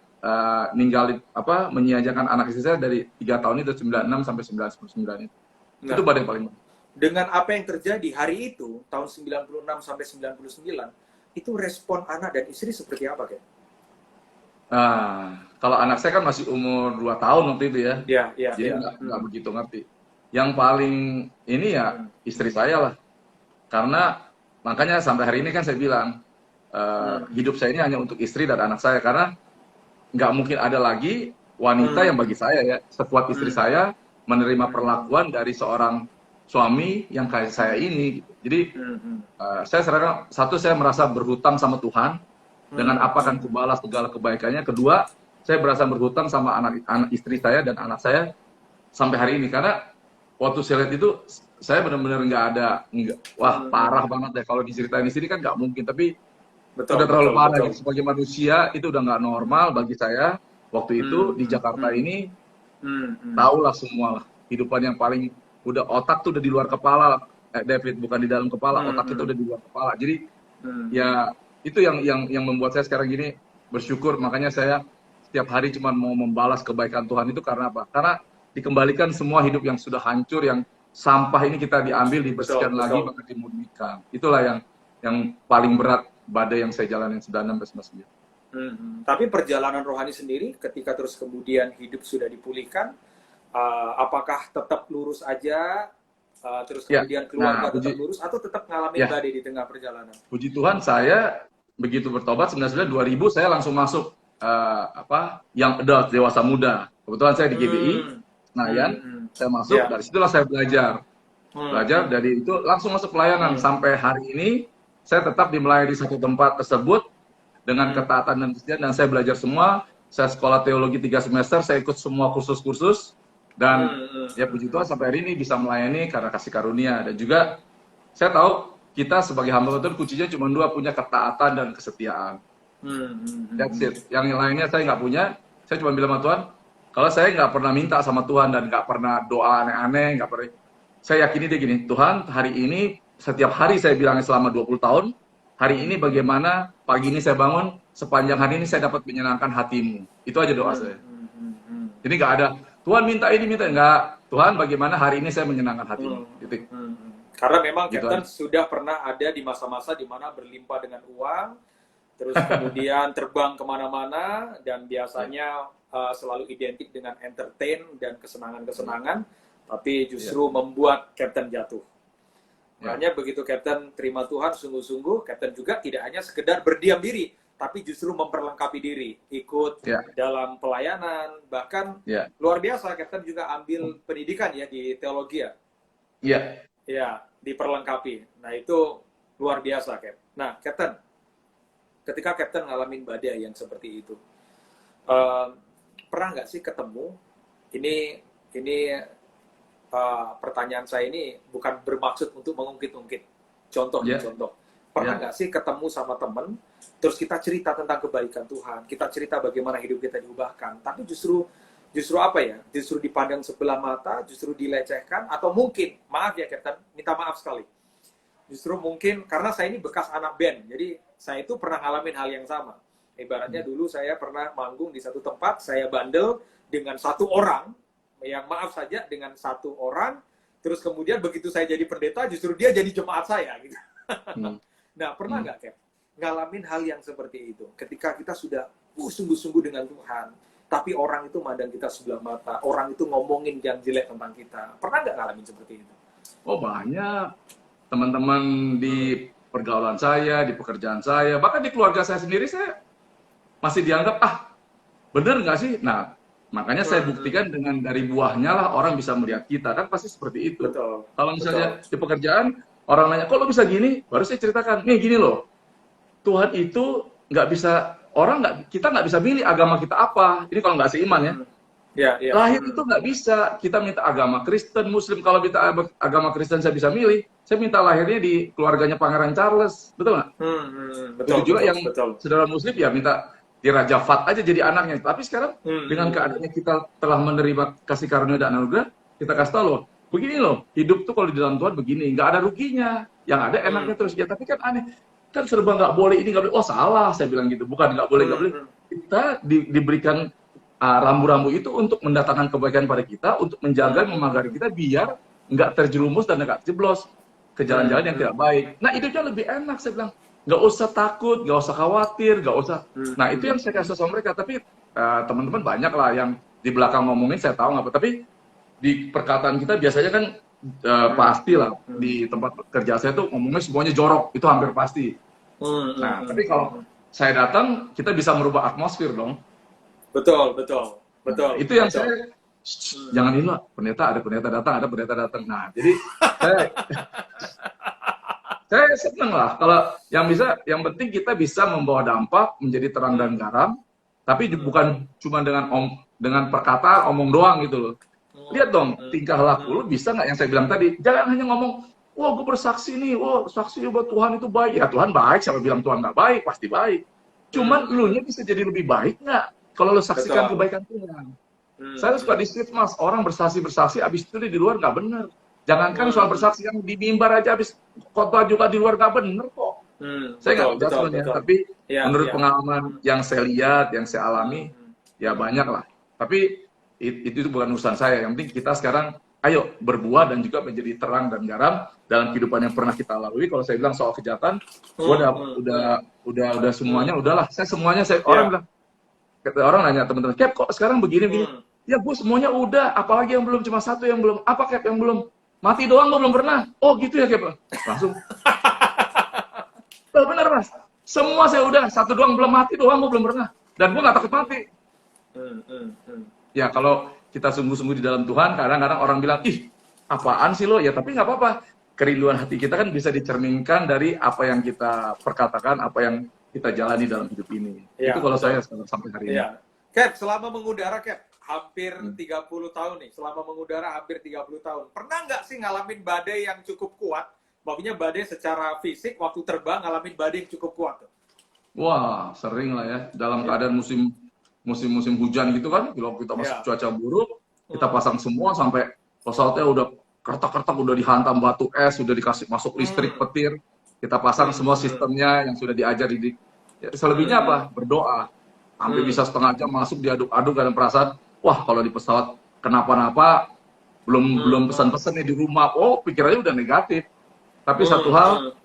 ninggalin menyiajakan anak istri saya dari 3 tahun itu, 96 sampai 99 itu. Nah, itu badai yang paling berat. Dengan apa yang terjadi hari itu, tahun 96 sampai 99, itu respon anak dan istri seperti apa, Ken? Kalau anak saya kan masih umur 2 tahun waktu itu ya. Jadi nggak begitu ngerti. Yang paling ini ya istri saya lah. Karena makanya sampai hari ini kan saya bilang, hidup saya ini hanya untuk istri dan anak saya. Karena nggak mungkin ada lagi wanita yang bagi saya ya, sekuat istri saya, menerima perlakuan dari seorang suami yang kayak saya ini gitu. Jadi saya serahkan, satu, saya merasa berhutang sama Tuhan, dengan apa akan kubalas segala kebaikannya. Kedua, saya berasa berhutang sama anak istri saya dan anak saya sampai hari ini. Karena waktu saya lihat itu, saya benar-benar wah parah banget deh. Kalau diceritain di sini kan nggak mungkin, tapi udah terlalu parah gitu. Sebagai manusia itu udah nggak normal bagi saya waktu itu di Jakarta ini. Tahulah semua lah, kehidupan yang paling udah, otak tuh udah di luar kepala, David, bukan di dalam kepala, otak itu udah di luar kepala. Jadi ya itu yang membuat saya sekarang gini bersyukur. Makanya saya setiap hari cuma mau membalas kebaikan Tuhan itu. Karena apa? Karena dikembalikan semua hidup yang sudah hancur, yang sampah ini kita diambil, dibersihkan lagi, maka dimurnikan. Itulah yang paling berat badai yang saya jalanin 96 sampai 99. Tapi perjalanan rohani sendiri ketika terus kemudian hidup sudah dipulihkan, apakah tetap lurus aja terus Ya. kemudian keluarga Nah, tetap lurus, atau tetap ngalamin ya, badai di tengah perjalanan? puji Tuhan saya begitu bertobat 2000 saya langsung masuk yang adult, dewasa muda. Kebetulan saya di GBI Hmm, Senayan, hmm, hmm. saya masuk, Ya, dari situlah saya belajar. hmm, Dari itu langsung masuk pelayanan. hmm, Sampai hari ini saya tetap dimelayani di satu tempat tersebut dengan hmm, ketaatan dan kesetiaan, dan saya belajar semua. Saya sekolah teologi 3 semester, saya ikut semua kursus-kursus, dan hmm, hmm, ya puji Tuhan sampai hari ini bisa melayani karena kasih karunia. Dan juga saya tahu kita sebagai hamba Tuhan kuncinya cuma dua, punya ketaatan dan kesetiaan. hmm, hmm, That's hmm. it. Yang lainnya saya nggak punya. Saya cuma bilang sama Tuhan, kalau saya nggak pernah minta sama Tuhan dan nggak pernah doa aneh-aneh, nggak pernah. Saya yakini dia gini, Tuhan hari ini, setiap hari saya bilangnya selama 20 tahun, hari ini bagaimana, pagi ini saya bangun, sepanjang hari ini saya dapat menyenangkan hatimu. Itu aja doa saya. Jadi nggak ada, Tuhan minta ini, minta. Nggak. Tuhan bagaimana hari ini saya menyenangkan hatimu. Gitu. Karena memang Gitu Captain aja. sudah pernah ada di masa-masa di mana berlimpah dengan uang, terus kemudian terbang kemana-mana, dan biasanya selalu identik dengan entertain dan kesenangan-kesenangan, tapi justru membuat Captain jatuh. Makanya begitu Captain terima Tuhan sungguh-sungguh, Captain juga tidak hanya sekedar berdiam diri, tapi justru memperlengkapi diri, ikut dalam pelayanan, bahkan luar biasa Captain juga ambil pendidikan ya di teologi ya. Iya. Ya, diperlengkapi. Nah, itu luar biasa, Cap. Nah, Captain, ketika Captain ngalamin badai yang seperti itu, pernah nggak sih ketemu? Ini pertanyaan saya ini bukan bermaksud untuk mengungkit-ungkit. Contoh. Pernah nggak sih ketemu sama temen, terus kita cerita tentang kebaikan Tuhan, kita cerita bagaimana hidup kita diubahkan, tapi justru apa ya? Justru dipandang sebelah mata, justru dilecehkan, atau mungkin, maaf ya Captain, minta maaf sekali. Justru mungkin, karena saya ini bekas anak band, jadi saya itu pernah ngalamin hal yang sama. Ibaratnya dulu saya pernah manggung di satu tempat, saya bandel dengan satu orang, yang maaf saja dengan satu orang, terus kemudian begitu saya jadi pendeta, justru dia jadi jemaat saya. Gitu. Nah, pernah nggak, Cap, ngalamin hal yang seperti itu? Ketika kita sudah sungguh-sungguh dengan Tuhan, tapi orang itu mandang kita sebelah mata, orang itu ngomongin yang jelek tentang kita. Pernah nggak ngalamin seperti itu? Oh banyak. Teman-teman di pergaulan saya, di pekerjaan saya, bahkan di keluarga saya sendiri, saya masih dianggap, bener nggak sih? Nah, makanya saya buktikan dengan dari buahnya lah orang bisa melihat kita. Kan pasti seperti itu. Betul. Kalau misalnya di pekerjaan, orang nanya, kok lo bisa gini? Baru saya ceritakan, nih gini loh, Tuhan itu nggak bisa, kita nggak bisa milih agama kita apa. Ini kalau nggak seiman ya. Lahir itu nggak bisa. Kita minta agama Kristen, Muslim. Kalau minta agama Kristen saya bisa milih. Saya minta lahirnya di keluarganya Pangeran Charles, betul nggak? Betul juga yang saudara Muslim ya minta di Raja Fat aja jadi anaknya. Tapi sekarang dengan keadaannya kita telah menerima kasih karunia dan anugerah, kita kasih tahu loh, begini loh, hidup tuh kalau di dalam Tuhan begini, nggak ada ruginya. Yang ada enaknya terus ya. Tapi kan aneh. Kan serba nggak boleh ini, nggak boleh. Oh salah, saya bilang gitu. Bukan nggak boleh. Kita diberikan rambu-rambu itu untuk mendatangkan kebaikan pada kita, untuk menjaga, memagari kita biar nggak terjerumus dan nggak jeblos ke jalan-jalan yang tidak baik. Nah hidupnya lebih enak, saya bilang. Nggak usah takut, nggak usah khawatir, nggak usah. Nah itu yang saya kasih sama mereka. Tapi teman-teman banyak lah yang di belakang ngomongin, saya tahu nggak apa. Tapi di perkataan kita biasanya kan pastilah di tempat kerja saya tuh ngomongnya semuanya jorok, itu hampir pasti. Nah, tapi kalau saya datang, kita bisa merubah atmosfer dong. Betul. Nah, itu yang saya, jangan ini lah, ada pendeta datang. Nah, jadi saya seneng lah kalau yang penting kita bisa membawa dampak menjadi terang dan garam, tapi bukan cuma dengan perkataan omong doang gitu loh. Lihat dong tingkah laku lu bisa nggak yang saya bilang tadi, jangan hanya ngomong wah gue bersaksi nih, wah saksi buat Tuhan itu baik. Ya Tuhan baik, siapa bilang Tuhan nggak baik, pasti baik. Cuman lu nya bisa jadi lebih baik nggak kalau lu saksikan kebaikan Tuhan. Saya suka di street mas, orang bersaksi abis itu di luar nggak bener. Jangankan soal bersaksi, yang di mimbar aja habis khotbah juga di luar nggak bener kok. Saya nggak judgement ya, tapi menurut pengalaman yang saya lihat, yang saya alami, ya banyak lah. Tapi itu bukan urusan saya. Yang penting kita sekarang, ayo berbuah dan juga menjadi terang dan garam dalam kehidupan yang pernah kita lalui. Kalau saya bilang soal kejahatan, udah semuanya, udahlah. Orang nanya teman-teman, Cap kok sekarang begini? Ya gue semuanya udah, apalagi yang belum, cuma satu yang belum. Apa Cap yang belum? mati doang gue belum pernah. Oh gitu ya Kep. Langsung. Benar Mas. Semua saya udah, satu doang belum mati doang gue belum pernah. Dan gue gak takut mati. Ya kalau kita sungguh-sungguh di dalam Tuhan, kadang-kadang orang bilang, ih apaan sih lo? Ya tapi nggak apa-apa. Kerinduan hati kita kan bisa dicerminkan dari apa yang kita perkatakan, apa yang kita jalani dalam hidup ini. Ya, itu kalau saya sampai hari ini. Ya. Cap, selama mengudara Cap, hampir 30 tahun nih, selama mengudara hampir 30 tahun. Pernah nggak sih ngalamin badai yang cukup kuat? Maksudnya badai secara fisik, waktu terbang ngalamin badai yang cukup kuat tuh? Wah, sering lah ya. Dalam keadaan musim hujan gitu kan, kalau kita masuk cuaca buruk, kita pasang semua sampai pesawatnya udah kertak-kertak, udah dihantam batu es, udah dikasih masuk listrik petir, kita pasang semua sistemnya yang sudah diajar di. Ya, selebihnya apa? Berdoa. Sampai bisa setengah jam masuk diaduk-aduk dan perasaan, wah kalau di pesawat kenapa-napa, belum pesan-pesan nih di rumah, oh pikirannya udah negatif. Tapi satu hal,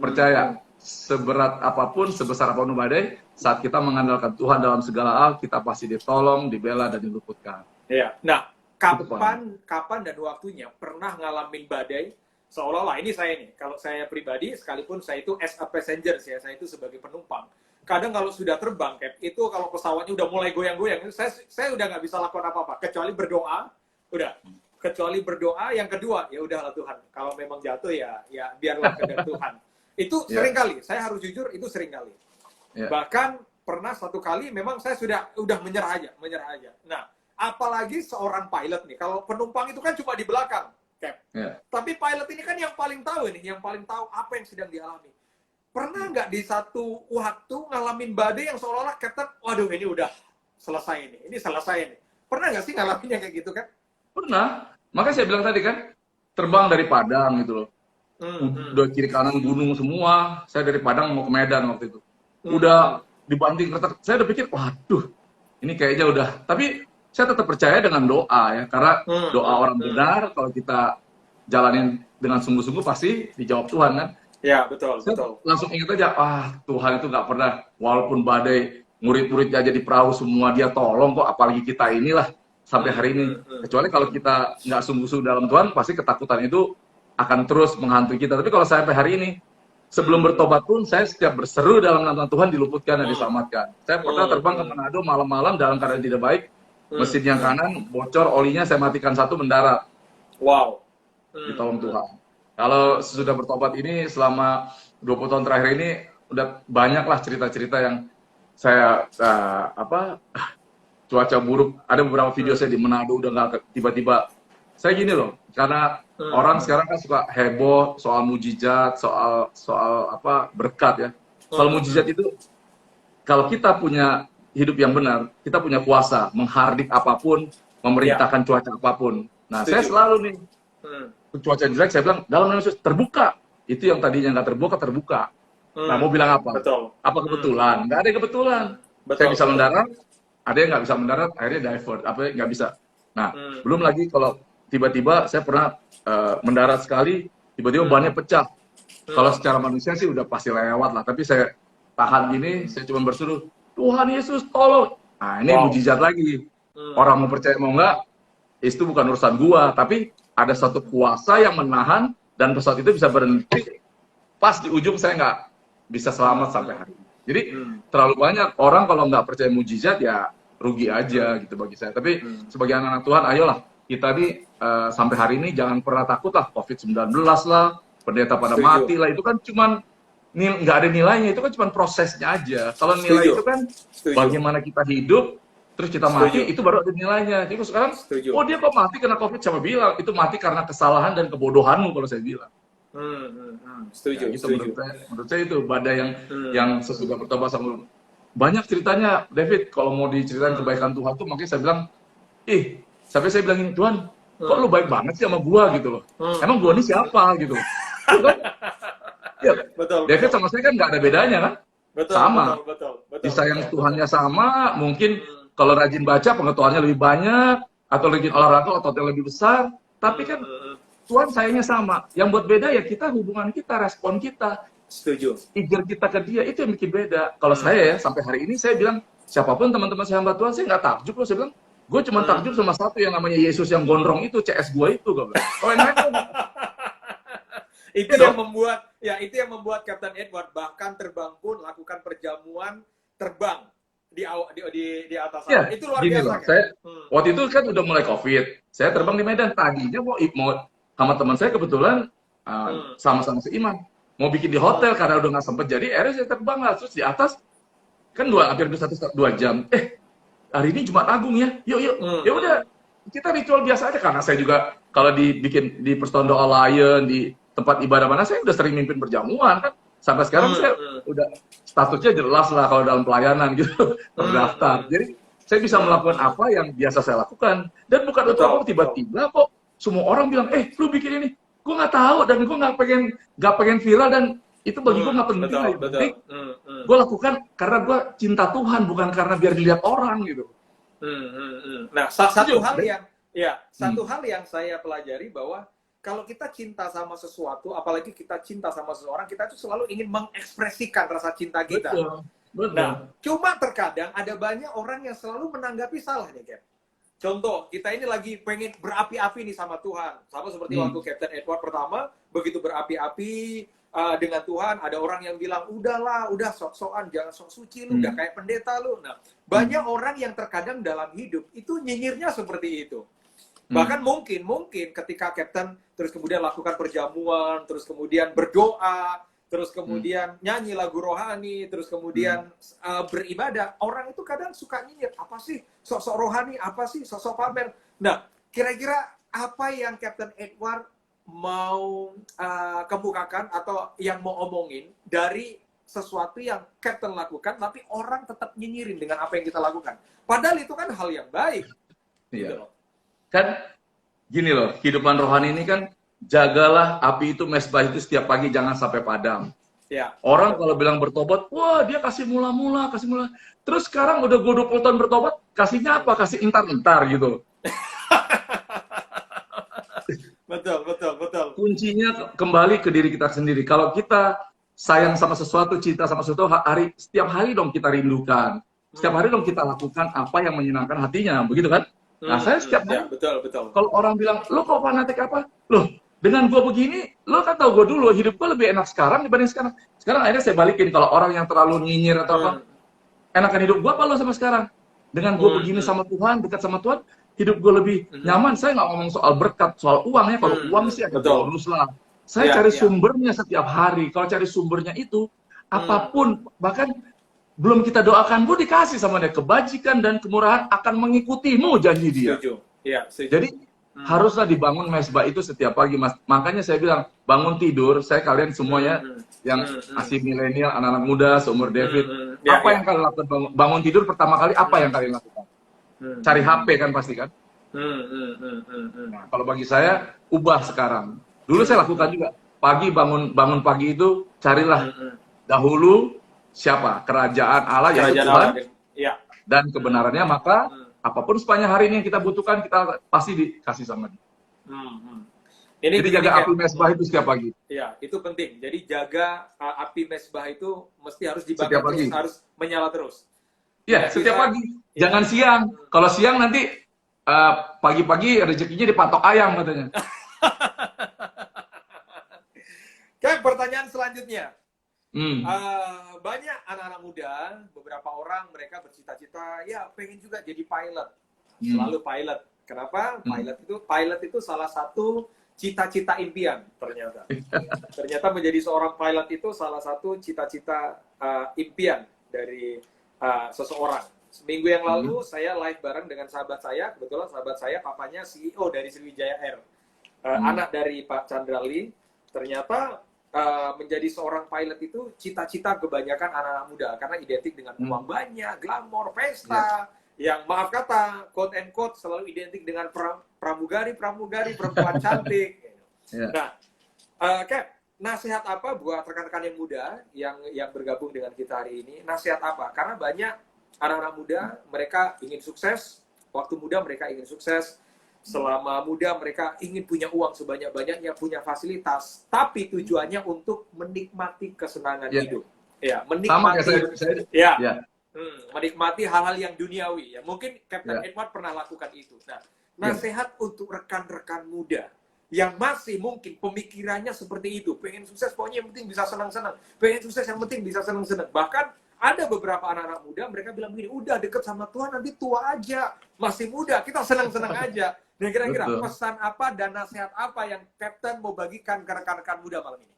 percaya, seberat apapun, sebesar apapun badai, saat kita mengandalkan Tuhan dalam segala hal, kita pasti ditolong, dibela, dan diluputkan. Iya. Nah, kapan dan waktunya pernah ngalamin badai seolah-olah ini saya nih, kalau saya pribadi sekalipun saya itu as a passenger ya, saya itu sebagai penumpang, kadang kalau sudah terbang Cap, itu kalau pesawatnya udah mulai goyang-goyang, saya udah nggak bisa lakukan apa-apa kecuali berdoa. Kecuali berdoa. Yang kedua, ya udahlah Tuhan, kalau memang jatuh ya biarlah kehendak Tuhan. Itu sering kali, saya harus jujur, itu sering kali. Bahkan pernah satu kali memang saya udah menyerah aja. Nah, apalagi seorang pilot nih, kalau penumpang itu kan cuma di belakang, Cap. Tapi pilot ini kan yang paling tahu apa yang sedang dialami. Pernah nggak di satu waktu ngalamin badai yang seolah-olah Captain, waduh ini udah selesai ini selesai ini. Pernah nggak sih ngalaminnya kayak gitu kan? Pernah. Makanya saya bilang tadi kan, terbang dari Padang gitu loh. Udah kiri kanan gunung semua. Saya dari Padang mau ke Medan waktu itu. Udah dibanting kertas. Saya udah pikir, waduh, ini kayaknya udah. Tapi saya tetap percaya dengan doa ya. Karena doa orang benar, kalau kita jalanin dengan sungguh-sungguh pasti dijawab Tuhan kan. Ya, betul. Langsung ingat aja, Tuhan itu nggak pernah, walaupun badai, murid-muridnya aja di perahu semua, dia tolong kok, apalagi kita inilah sampai hari ini. Kecuali kalau kita nggak sungguh-sungguh dalam Tuhan, pasti ketakutan itu akan terus menghantui kita. Tapi kalau sampai hari ini, sebelum bertobat pun, saya setiap berseru dalam nama Tuhan diluputkan dan diselamatkan. Saya pernah terbang ke Manado malam-malam dalam keadaan tidak baik, mesin yang kanan bocor, olinya saya matikan satu, mendarat. Wow. Ditolong Tuhan. Kalau sudah bertobat ini selama 20 tahun terakhir ini udah banyaklah cerita-cerita yang saya cuaca buruk. Ada beberapa video saya di Manado udah nggak, tiba-tiba saya gini loh, karena orang sekarang kan suka heboh soal mujizat, soal apa berkat ya. Soal mujizat itu kalau kita punya hidup yang benar, kita punya kuasa menghardik apapun, memerintahkan cuaca apapun. Nah, saya selalu nih cuaca jelek, saya bilang dalam nama Yesus terbuka. Itu yang tadinya nggak terbuka. Nah, mau bilang apa? Betul. Apa kebetulan? Nggak ada kebetulan. Saya bisa mendarat, ada yang nggak bisa mendarat, akhirnya divert, nggak bisa. Nah, belum lagi kalau tiba-tiba saya pernah mendarat sekali, tiba-tiba bannya pecah. Kalau secara manusia sih udah pasti lewat lah, tapi saya tahan gini, saya cuma berseru, Tuhan Yesus tolong. Nah, ini mujizat lagi. Orang mau percaya mau nggak, itu bukan urusan gua, tapi ada satu kuasa yang menahan dan pesawat itu bisa berhenti pas di ujung. Saya nggak bisa selamat sampai hari ini. Jadi terlalu banyak orang kalau nggak percaya mujizat ya rugi aja gitu bagi saya. Tapi sebagai anak-anak Tuhan, ayolah kita nih sampai hari ini jangan pernah takut lah, COVID-19 lah, pendeta pada mati lah, itu kan cuman nggak ada nilainya, itu kan cuman prosesnya aja. Kalau nilai itu kan bagaimana kita hidup terus kita mati, itu baru ada nilainya. Jadi sekarang, oh dia kok mati karena COVID, siapa bilang? Itu mati karena kesalahan dan kebodohanmu kalau saya bilang. Setuju. Ya, itu menurut saya itu badai yang sesudah bertobat sama banyak ceritanya, David. Kalau mau diceritain kebaikan Tuhan tuh, makanya saya bilang, sampai saya bilang ini, Tuhan, kok lu baik banget sih sama gua gitu loh. Emang gua ini siapa gitu loh. Ya, David sama saya kan nggak ada bedanya kan? Sama. Betul. Disayang Tuhannya sama, mungkin kalau rajin baca pengetahuannya lebih banyak, atau rajin olahraga ototnya lebih besar, tapi kan Tuhan sayangnya sama. Yang buat beda ya kita, hubungan kita, respon kita. Setuju. Eager kita ke dia, itu yang bikin beda. Kalau saya ya, sampai hari ini saya bilang, siapapun teman-teman saya hamba Tuhan, saya nggak takjub loh. Saya bilang, Gue cuma takjub sama satu yang namanya Yesus yang gondrong itu, CS gue itu, gue bilang. Oh, yang lain Itu yang membuat, ya itu yang membuat Captain Edward bahkan terbang pun lakukan perjamuan terbang di atas sana. ya, Itu luar gini biasa loh, kan? saya waktu itu kan udah mulai COVID. Saya terbang di Medan. Tadinya mau sama teman saya kebetulan sama-sama seiman. Mau bikin di hotel karena udah nggak sempet jadi. Akhirnya saya terbang lah. Terus di atas kan hampir 1-2 jam. Hari ini Jumat Agung ya. Yuk. Ya udah, kita ritual biasa aja karena saya juga kalau dibikin di Persatuan Doa Lion di tempat ibadah mana saya udah sering mimpin perjamuan kan. Sampai sekarang saya udah statusnya jelas lah kalau dalam pelayanan gitu, terdaftar. Jadi saya bisa melakukan apa yang biasa saya lakukan dan bukan untuk apa tiba-tiba kok semua orang bilang, lu bikin ini, gue nggak tahu dan gue nggak pengen viral dan itu bagi gue nggak penting. Penting gue lakukan karena gue cinta Tuhan bukan karena biar dilihat orang gitu. Nah, satu hal yang saya pelajari bahwa kalau kita cinta sama sesuatu, apalagi kita cinta sama seseorang, kita tuh selalu ingin mengekspresikan rasa cinta kita. Betul. Nah, cuma terkadang ada banyak orang yang selalu menanggapi salah nih, Cap. Contoh, kita ini lagi pengen berapi-api nih sama Tuhan. Sama seperti waktu Captain Edward pertama, begitu berapi-api dengan Tuhan, ada orang yang bilang, udahlah, udah sok-sokan, jangan sok suci lu, udah kayak pendeta lu. Nah, banyak orang yang terkadang dalam hidup itu nyinyirnya seperti itu. Bahkan mungkin ketika Captain terus kemudian lakukan perjamuan, terus kemudian berdoa, terus kemudian nyanyi lagu rohani, terus kemudian beribadah, orang itu kadang suka nyinyir, apa sih sok-sok rohani, apa sih sok-sok pamer. Nah, kira-kira apa yang Captain Edward mau kemukakan atau yang mau omongin dari sesuatu yang Captain lakukan, tapi orang tetap nyinyirin dengan apa yang kita lakukan. Padahal itu kan hal yang baik. Iya. Gitu. Kan gini loh, kehidupan rohani ini kan jagalah api itu mesbah itu setiap pagi jangan sampai padam. Ya. Orang kalau bilang bertobat, wah dia kasih mula-mula. Terus sekarang udah gue 20 tahun bertobat, kasihnya apa? Kasih entar-entar gitu. Betul. Kuncinya kembali ke diri kita sendiri. Kalau kita sayang sama sesuatu, cinta sama sesuatu, setiap hari dong kita rindukan. Setiap hari dong kita lakukan apa yang menyenangkan hatinya, begitu kan? Nah, saya setiap hari, betul. kalau orang bilang, lo kok fanatik apa? Loh, dengan gue begini, lo kan tau gue dulu, hidup gue lebih enak sekarang dibanding sekarang. Sekarang akhirnya saya balikin, kalau orang yang terlalu nyinyir atau apa, enakan hidup gue apa lo sama sekarang? Dengan gue begini sama Tuhan, dekat sama Tuhan, hidup gue lebih nyaman. Saya nggak ngomong soal berkat, soal uang ya. Kalau uang sih ada bonus lah. Saya cari sumbernya setiap hari. Kalau cari sumbernya itu, apapun, bahkan belum kita doakan pun dikasih sama dia. Kebajikan dan kemurahan akan mengikutimu, janji dia. Setuju. Jadi haruslah dibangun mesbah itu setiap pagi, Mas. Makanya saya bilang, bangun tidur, saya kalian semuanya yang masih milenial, anak-anak muda, seumur David, apa yang kalian lakukan bangun tidur pertama kali, apa yang kalian lakukan? Cari HP kan pasti kan? Nah, kalau bagi saya, ubah sekarang. Dulu saya lakukan juga. Pagi bangun pagi itu, carilah dahulu siapa? Kerajaan Allah, yaitu Tuhan, dan kebenarannya, maka apapun sepanjang hari ini yang kita butuhkan, kita pasti dikasih sama dia. Jadi jaga api mesbah itu setiap pagi. Iya, itu penting. Jadi jaga api mesbah itu mesti harus dibakar terus, harus menyala terus. Iya, setiap pagi. Jangan siang. Kalau siang nanti pagi-pagi rezekinya dipatok ayam katanya. Oke, pertanyaan selanjutnya. Banyak anak-anak muda, beberapa orang mereka bercita-cita, ya pengen juga jadi pilot. Selalu pilot. Kenapa? Pilot itu salah satu cita-cita impian ternyata. Ternyata menjadi seorang pilot itu salah satu cita-cita impian dari seseorang. Seminggu yang lalu saya live bareng dengan sahabat saya, kebetulan sahabat saya papanya CEO dari Sriwijaya Air. Anak dari Pak Chandrali. Ternyata menjadi seorang pilot itu cita-cita kebanyakan anak-anak muda karena identik dengan uang banyak, glamor, pesta, yang maaf kata, quote and quote selalu identik dengan pramugari, perempuan cantik. Nah, Cap, nasihat apa buat rekan-rekan yang muda yang bergabung dengan kita hari ini? Nasihat apa? Karena banyak anak-anak muda mereka ingin sukses, waktu muda mereka ingin sukses. Selama muda mereka ingin punya uang sebanyak-banyaknya, punya fasilitas, tapi tujuannya untuk menikmati kesenangan hidup. Ya, menikmati. Sama kayak saya. Menikmati hal-hal yang duniawi ya. Mungkin Captain Ya, Edward pernah lakukan itu. Nah, ya, nasihat untuk rekan-rekan muda yang masih mungkin pemikirannya seperti itu, pengen sukses pokoknya yang penting bisa senang-senang, pengen sukses yang penting bisa senang-senang. Bahkan ada beberapa anak-anak muda mereka bilang begini, udah deket sama Tuhan nanti tua aja, masih muda kita senang-senang aja. Dan kira-kira betul. pesan apa dan nasihat apa yang Captain mau bagikan ke rekan-rekan muda malam ini?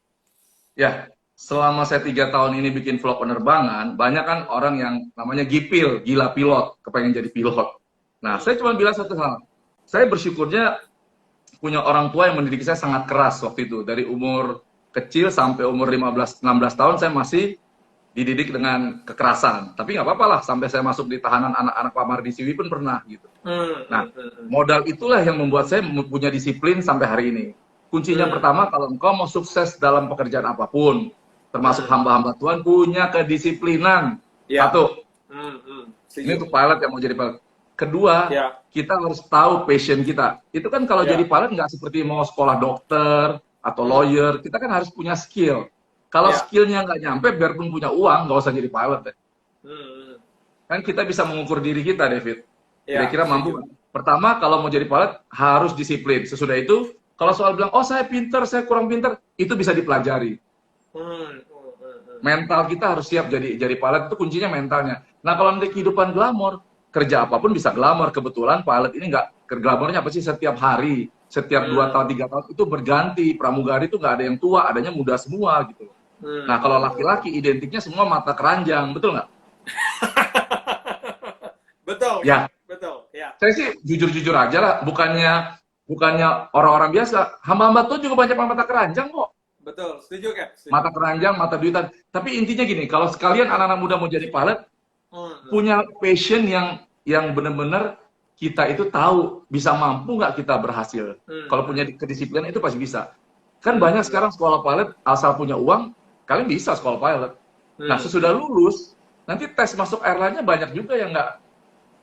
Ya, selama saya 3 tahun ini bikin vlog penerbangan, banyak kan orang yang namanya gipil, gila pilot, kepengen jadi pilot. Nah, saya cuma bilang satu hal, saya bersyukurnya punya orang tua yang mendidik saya sangat keras waktu itu. Dari umur kecil sampai umur 15-16 tahun saya masih dididik dengan kekerasan. Tapi nggak apa-apa lah, sampai saya masuk di tahanan anak-anak Pak Mardi Siwi pun pernah gitu. Nah, modal itulah yang membuat saya punya disiplin sampai hari ini. Kuncinya pertama, kalau engkau mau sukses dalam pekerjaan apapun, termasuk hamba-hamba Tuhan, punya kedisiplinan. Ya. Satu, ini Setuju. untuk pilot yang mau jadi pilot. Kedua, Ya. kita harus tahu passion kita. Itu kan kalau jadi Ya. pilot nggak seperti mau sekolah dokter atau lawyer. Kita kan harus punya skill. Kalau Ya. skillnya nggak nyampe, biarpun punya uang, nggak usah jadi pilot deh. Hmm. Kan kita bisa mengukur diri kita, David. Ya, Kira-kira mampu setuju. nggak? Pertama, kalau mau jadi pilot, harus disiplin. Sesudah itu, kalau soal bilang, oh saya pinter, saya kurang pinter, itu bisa dipelajari. Mental kita harus siap jadi pilot, itu kuncinya mentalnya. Nah, kalau nanti kehidupan glamor, kerja apapun bisa glamor. Kebetulan pilot ini nggak, glamornya apa sih, setiap hari, setiap 2 tahun, 3 tahun, itu berganti. Pramugari itu nggak ada yang tua, adanya muda semua gitu. Nah, kalau laki-laki, identiknya semua mata keranjang, betul nggak? Betul, Ya, Cap. Betul. Ya. saya sih jujur-jujur aja lah, bukannya orang-orang biasa. Hamba-hamba Tuhan juga banyak mata keranjang kok. Betul. Setuju, Cap. Setuju. Mata keranjang, mata duitan. Tapi intinya gini, kalau sekalian anak-anak muda mau jadi pilot, punya passion yang benar-benar kita itu tahu bisa mampu nggak kita berhasil. Kalau punya kedisiplinan itu pasti bisa. Kan banyak sekarang sekolah pilot asal punya uang, kalian bisa sekolah pilot. Nah, sesudah lulus, nanti tes masuk airline-nya banyak juga yang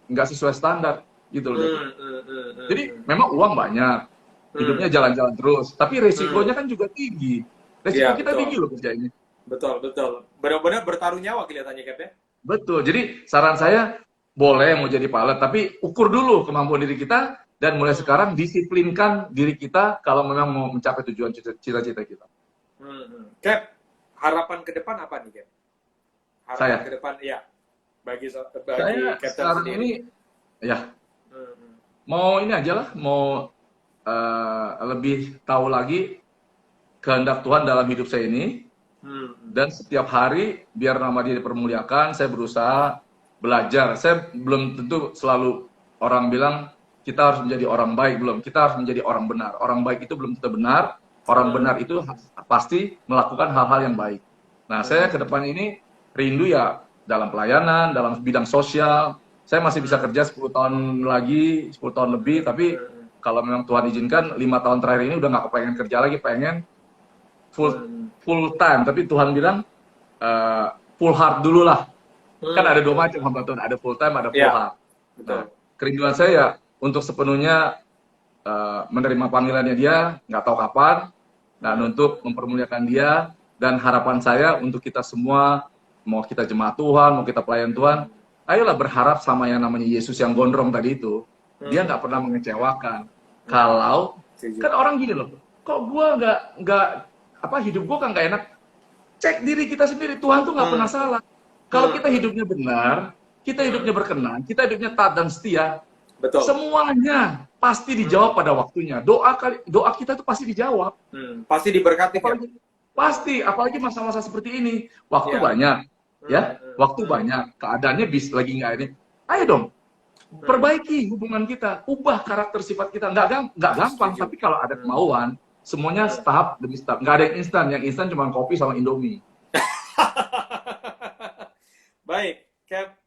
nggak sesuai standar gitu loh. Jadi memang uang banyak, hidupnya jalan-jalan terus, tapi resikonya kan juga tinggi. Resiko Ya, kita betul. tinggi loh kerja ini. Betul, betul. Benar-benar bertaruh nyawa kelihatannya, Cap ya. Betul. Jadi saran saya boleh mau jadi pilot, tapi ukur dulu kemampuan diri kita dan mulai sekarang disiplinkan diri kita kalau memang mau mencapai tujuan cita-cita kita. Cap, harapan ke depan apa nih, Cap? Harapan Saya ke depan, ya. Bagi saya Captain sekarang sendiri. ini ya mau ini aja lah, mau lebih tahu lagi kehendak Tuhan dalam hidup saya ini. Dan setiap hari biar nama dia dipermuliakan, saya berusaha belajar. Saya belum tentu selalu orang bilang kita harus menjadi orang baik, belum. Kita harus menjadi orang benar. Orang baik itu belum tentu benar. Orang benar itu pasti melakukan hal-hal yang baik. Nah, saya ke depan ini rindu ya dalam pelayanan, dalam bidang sosial. Saya masih bisa kerja 10 tahun lagi, 10 tahun lebih, tapi kalau memang Tuhan izinkan 5 tahun terakhir ini udah nggak kepengen kerja lagi, pengen full time. Tapi Tuhan bilang full heart dulu lah. Kan ada 2 macam hamba Tuhan, ada full time, ada full Ya, heart. betul. Nah, kerinduan saya untuk sepenuhnya menerima panggilannya dia, nggak tahu kapan, dan untuk mempermuliakan dia, dan harapan saya untuk kita semua, mau kita jemaat Tuhan, mau kita pelayan Tuhan, ayolah berharap sama yang namanya Yesus yang gondrong tadi itu, dia nggak pernah mengecewakan. Kalau, kan orang gini loh, kok gua nggak hidup gua kan nggak enak. Cek diri kita sendiri, Tuhan tuh nggak pernah salah. Kalau kita hidupnya benar, kita hidupnya berkenan, kita hidupnya taat dan setia, Betul. semuanya pasti dijawab pada waktunya. Doa kita tuh pasti dijawab. Pasti diberkati, Cap. Apalagi masa-masa seperti ini, waktu Ya. banyak, ya, waktu banyak, keadaannya lagi nggak ini. Ayo dong, perbaiki hubungan kita, ubah karakter sifat kita. Nggak gampang, Setuju. tapi kalau ada kemauan, semuanya tahap demi tahap. Nggak ada yang instan. Yang instan cuma kopi sama Indomie. Baik, Cap.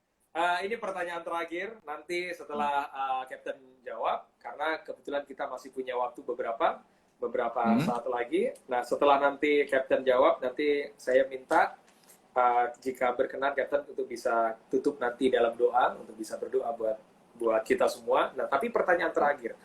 Ini pertanyaan terakhir. Nanti setelah Captain jawab, karena kebetulan kita masih punya waktu beberapa saat lagi. Nah, setelah nanti Captain jawab, nanti saya minta jika berkenan Captain untuk bisa tutup nanti dalam doa, untuk bisa berdoa buat kita semua. Nah, tapi pertanyaan terakhir.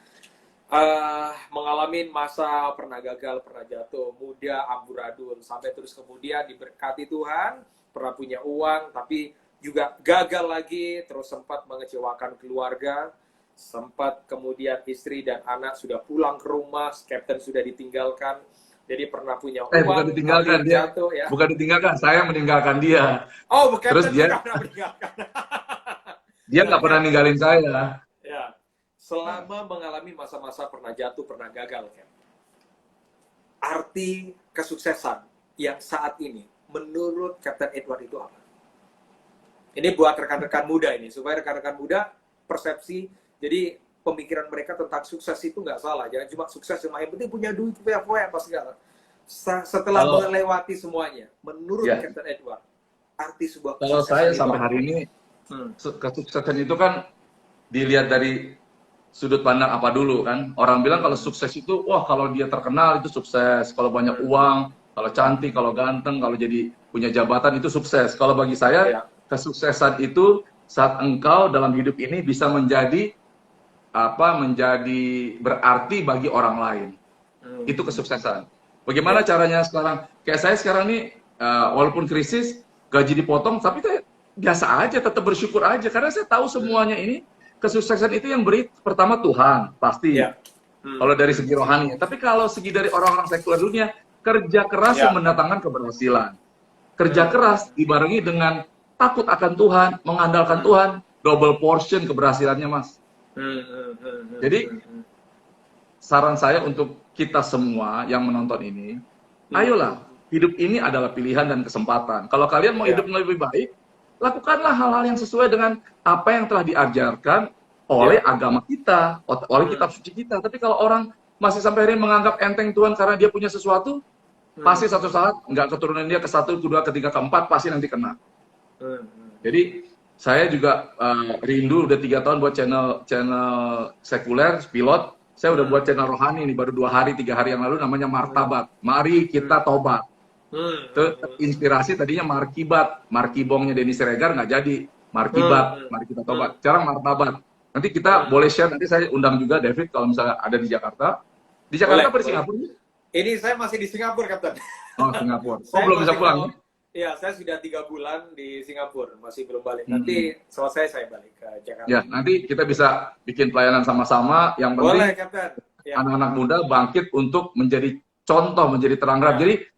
Mengalami masa pernah gagal, pernah jatuh, muda, amburadul, sampai terus kemudian diberkati Tuhan, pernah punya uang, tapi juga gagal lagi, terus sempat mengecewakan keluarga, sempat kemudian istri dan anak sudah pulang ke rumah, Captain sudah ditinggalkan, jadi pernah punya Bukan uang ditinggalkan tapi dia, jatuh ya. bukan ditinggalkan, saya meninggalkan dia. Oh, Terus Captain dia juga pernah meninggalkan. dia Nah, nggak pernah Cap, ninggalin saya. ya, selama mengalami masa-masa pernah jatuh, pernah gagal, Cap, arti kesuksesan yang saat ini menurut Captain Edward itu apa? Ini buat rekan-rekan muda ini, supaya rekan-rekan muda persepsi, jadi pemikiran mereka tentang sukses itu nggak salah. Jangan cuma sukses, cuma yang penting punya duit, punya apa segala. Setelah Kalau melewati semuanya, menurut ya, Captain Edward, arti sebuah kalau kesuksesan saya itu sampai apa? hari ini Hmm. kesuksesan itu kan dilihat dari sudut pandang apa dulu kan. Orang bilang kalau sukses itu, wah kalau dia terkenal itu sukses, kalau banyak uang, kalau cantik, kalau ganteng, kalau jadi punya jabatan itu sukses. Kalau bagi saya, Ya. kesuksesan itu saat engkau dalam hidup ini bisa menjadi menjadi berarti bagi orang lain. Itu kesuksesan. Bagaimana caranya sekarang? Kayak saya sekarang ini, walaupun krisis, gaji dipotong, tapi kayak biasa aja, tetap bersyukur aja. Karena saya tahu semuanya ini, kesuksesan itu yang beri pertama Tuhan, pasti. Ya. Kalau dari segi rohani. Tapi kalau segi dari orang-orang sekuler dunia, kerja keras yang mendatangkan keberhasilan. Kerja keras dibarengi dengan takut akan Tuhan, mengandalkan Tuhan, double portion keberhasilannya, Mas. Jadi, saran saya untuk kita semua yang menonton ini, ayolah, hidup ini adalah pilihan dan kesempatan. Kalau kalian mau hidup lebih baik, lakukanlah hal-hal yang sesuai dengan apa yang telah diajarkan oleh agama kita, oleh kitab suci kita. Tapi kalau orang masih sampai hari ini menganggap enteng Tuhan karena dia punya sesuatu, pasti satu saat nggak keturunan dia ke satu, kedua, ketiga, keempat, pasti nanti kena. Jadi saya juga rindu udah 3 tahun buat channel sekuler, pilot. Saya udah buat channel rohani ini baru 2 hari, 3 hari yang lalu, namanya Martabat. Mari kita tobat. Itu inspirasi tadinya Markibat, Markibongnya Denny Siregar nggak jadi. Markibat, mari kita tobat. Sekarang Martabat. Nanti kita boleh share, nanti saya undang juga David kalau misalnya ada di Jakarta. Di Jakarta apa di Singapura? Ini saya masih di Singapura, Captain. Oh, Singapura. Oh, belum bisa pulang. Iya, saya sudah 3 bulan di Singapura, masih belum balik. Nanti selesai saya balik ke Jakarta. Ya, nanti kita bisa bikin pelayanan sama-sama. Yang penting boleh, Captain. Ya. Anak-anak muda bangkit untuk menjadi contoh, menjadi terang. Jadi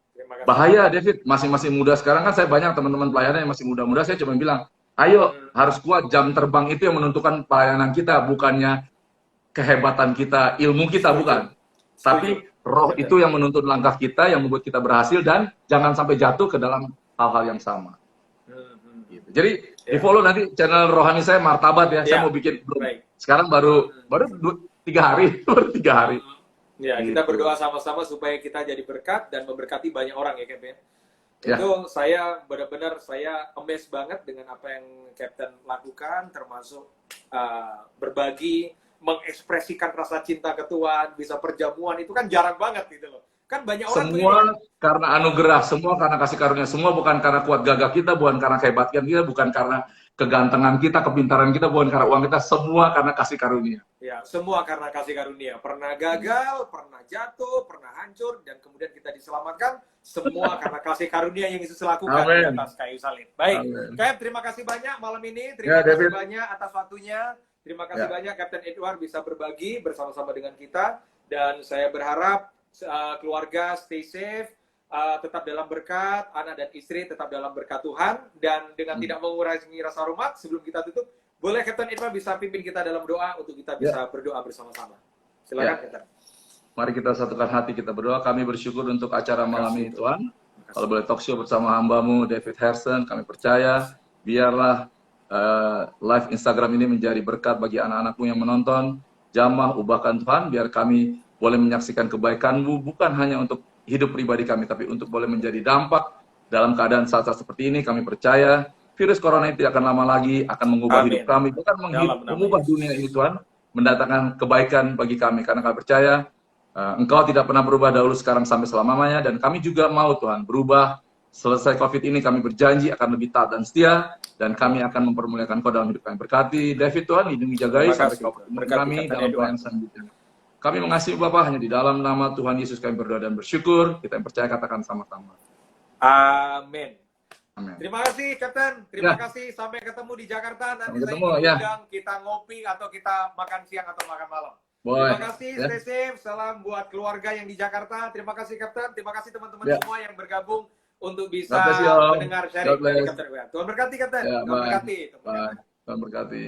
bahaya, David. Masing-masing muda sekarang kan saya banyak teman-teman pelayanan yang masih muda-muda. Saya cuma bilang, ayo harus kuat. Jam terbang itu yang menentukan pelayanan kita, bukannya kehebatan kita, ilmu kita, bukan. Tapi roh itu yang menuntun langkah kita, yang membuat kita berhasil, dan jangan sampai jatuh ke dalam hal-hal yang sama. Gitu. Jadi di follow nanti channel rohani saya Martabat ya. Saya mau bikin sekarang baru 3 hari, baru 3 hari. Ya, kita berdoa sama-sama supaya kita jadi berkat dan memberkati banyak orang ya, Captain. Itu saya benar-benar saya amazed banget dengan apa yang Captain lakukan, termasuk berbagi, mengekspresikan rasa cinta ke Tuhan, bisa perjamuan, itu kan jarang banget gitu loh. Kan banyak orang semua karena anugerah, semua karena kasih karunia, semua bukan karena kuat gagah kita, bukan karena kehebatan kita, bukan karena kegantengan kita, kepintaran kita, bukan karena uang kita, semua karena kasih karunia. Ya, semua karena kasih karunia. Pernah gagal, pernah jatuh, pernah hancur, dan kemudian kita diselamatkan, semua karena kasih karunia yang Yesus lakukan di atas kayu salib. Baik, Cap, terima kasih banyak malam ini, terima kasih banyak atas waktunya, terima kasih banyak Captain Edward bisa berbagi bersama-sama dengan kita, dan saya berharap keluarga stay safe, tetap dalam berkat, anak dan istri tetap dalam berkat Tuhan, dan dengan tidak mengurangi rasa hormat, sebelum kita tutup, boleh Captain Edward bisa pimpin kita dalam doa untuk kita bisa berdoa bersama-sama. Silakan, Captain. Mari kita satukan hati, kita berdoa. Kami bersyukur untuk acara malam ini, Tuhan. Kalau boleh talk show bersama hambamu David Harrison, kami percaya biarlah live Instagram ini menjadi berkat bagi anak-anakmu yang menonton. Jamah, ubahkan Tuhan, biar kami boleh menyaksikan kebaikan-Mu, bukan hanya untuk hidup pribadi kami, tapi untuk boleh menjadi dampak dalam keadaan saat-saat seperti ini. Kami percaya virus corona ini tidak akan lama lagi, akan mengubah hidup kami, bukan mengubah dunia ini, Tuhan, mendatangkan kebaikan bagi kami, karena kami percaya Engkau tidak pernah berubah dahulu, sekarang, sampai selamanya, dan kami juga mau, Tuhan, berubah. Selesai COVID ini, kami berjanji akan lebih taat dan setia, dan kami akan mempermuliakan Kau dalam hidup kami. Berkati David, Tuhan, lindungi, jagai sampai Kau bertemu kami dalam pelayanan selanjutnya. Kami mengasihi Bapa, hanya di dalam nama Tuhan Yesus kami berdoa dan bersyukur. Kita yang percaya katakan sama-sama. Amin. Amin. Terima kasih, Kapten. Terima kasih. Sampai ketemu di Jakarta. Nanti Sampai saya ketemu, undang kita ngopi atau kita makan siang atau makan malam. Boleh. Terima kasih, stay safe. Salam buat keluarga yang di Jakarta. Terima kasih, Kapten. Terima kasih teman-teman semua yang bergabung untuk bisa mendengar sharing dari Kapten. Tuhan berkati, Kapten. Tuhan berkati. Tuhan berkati.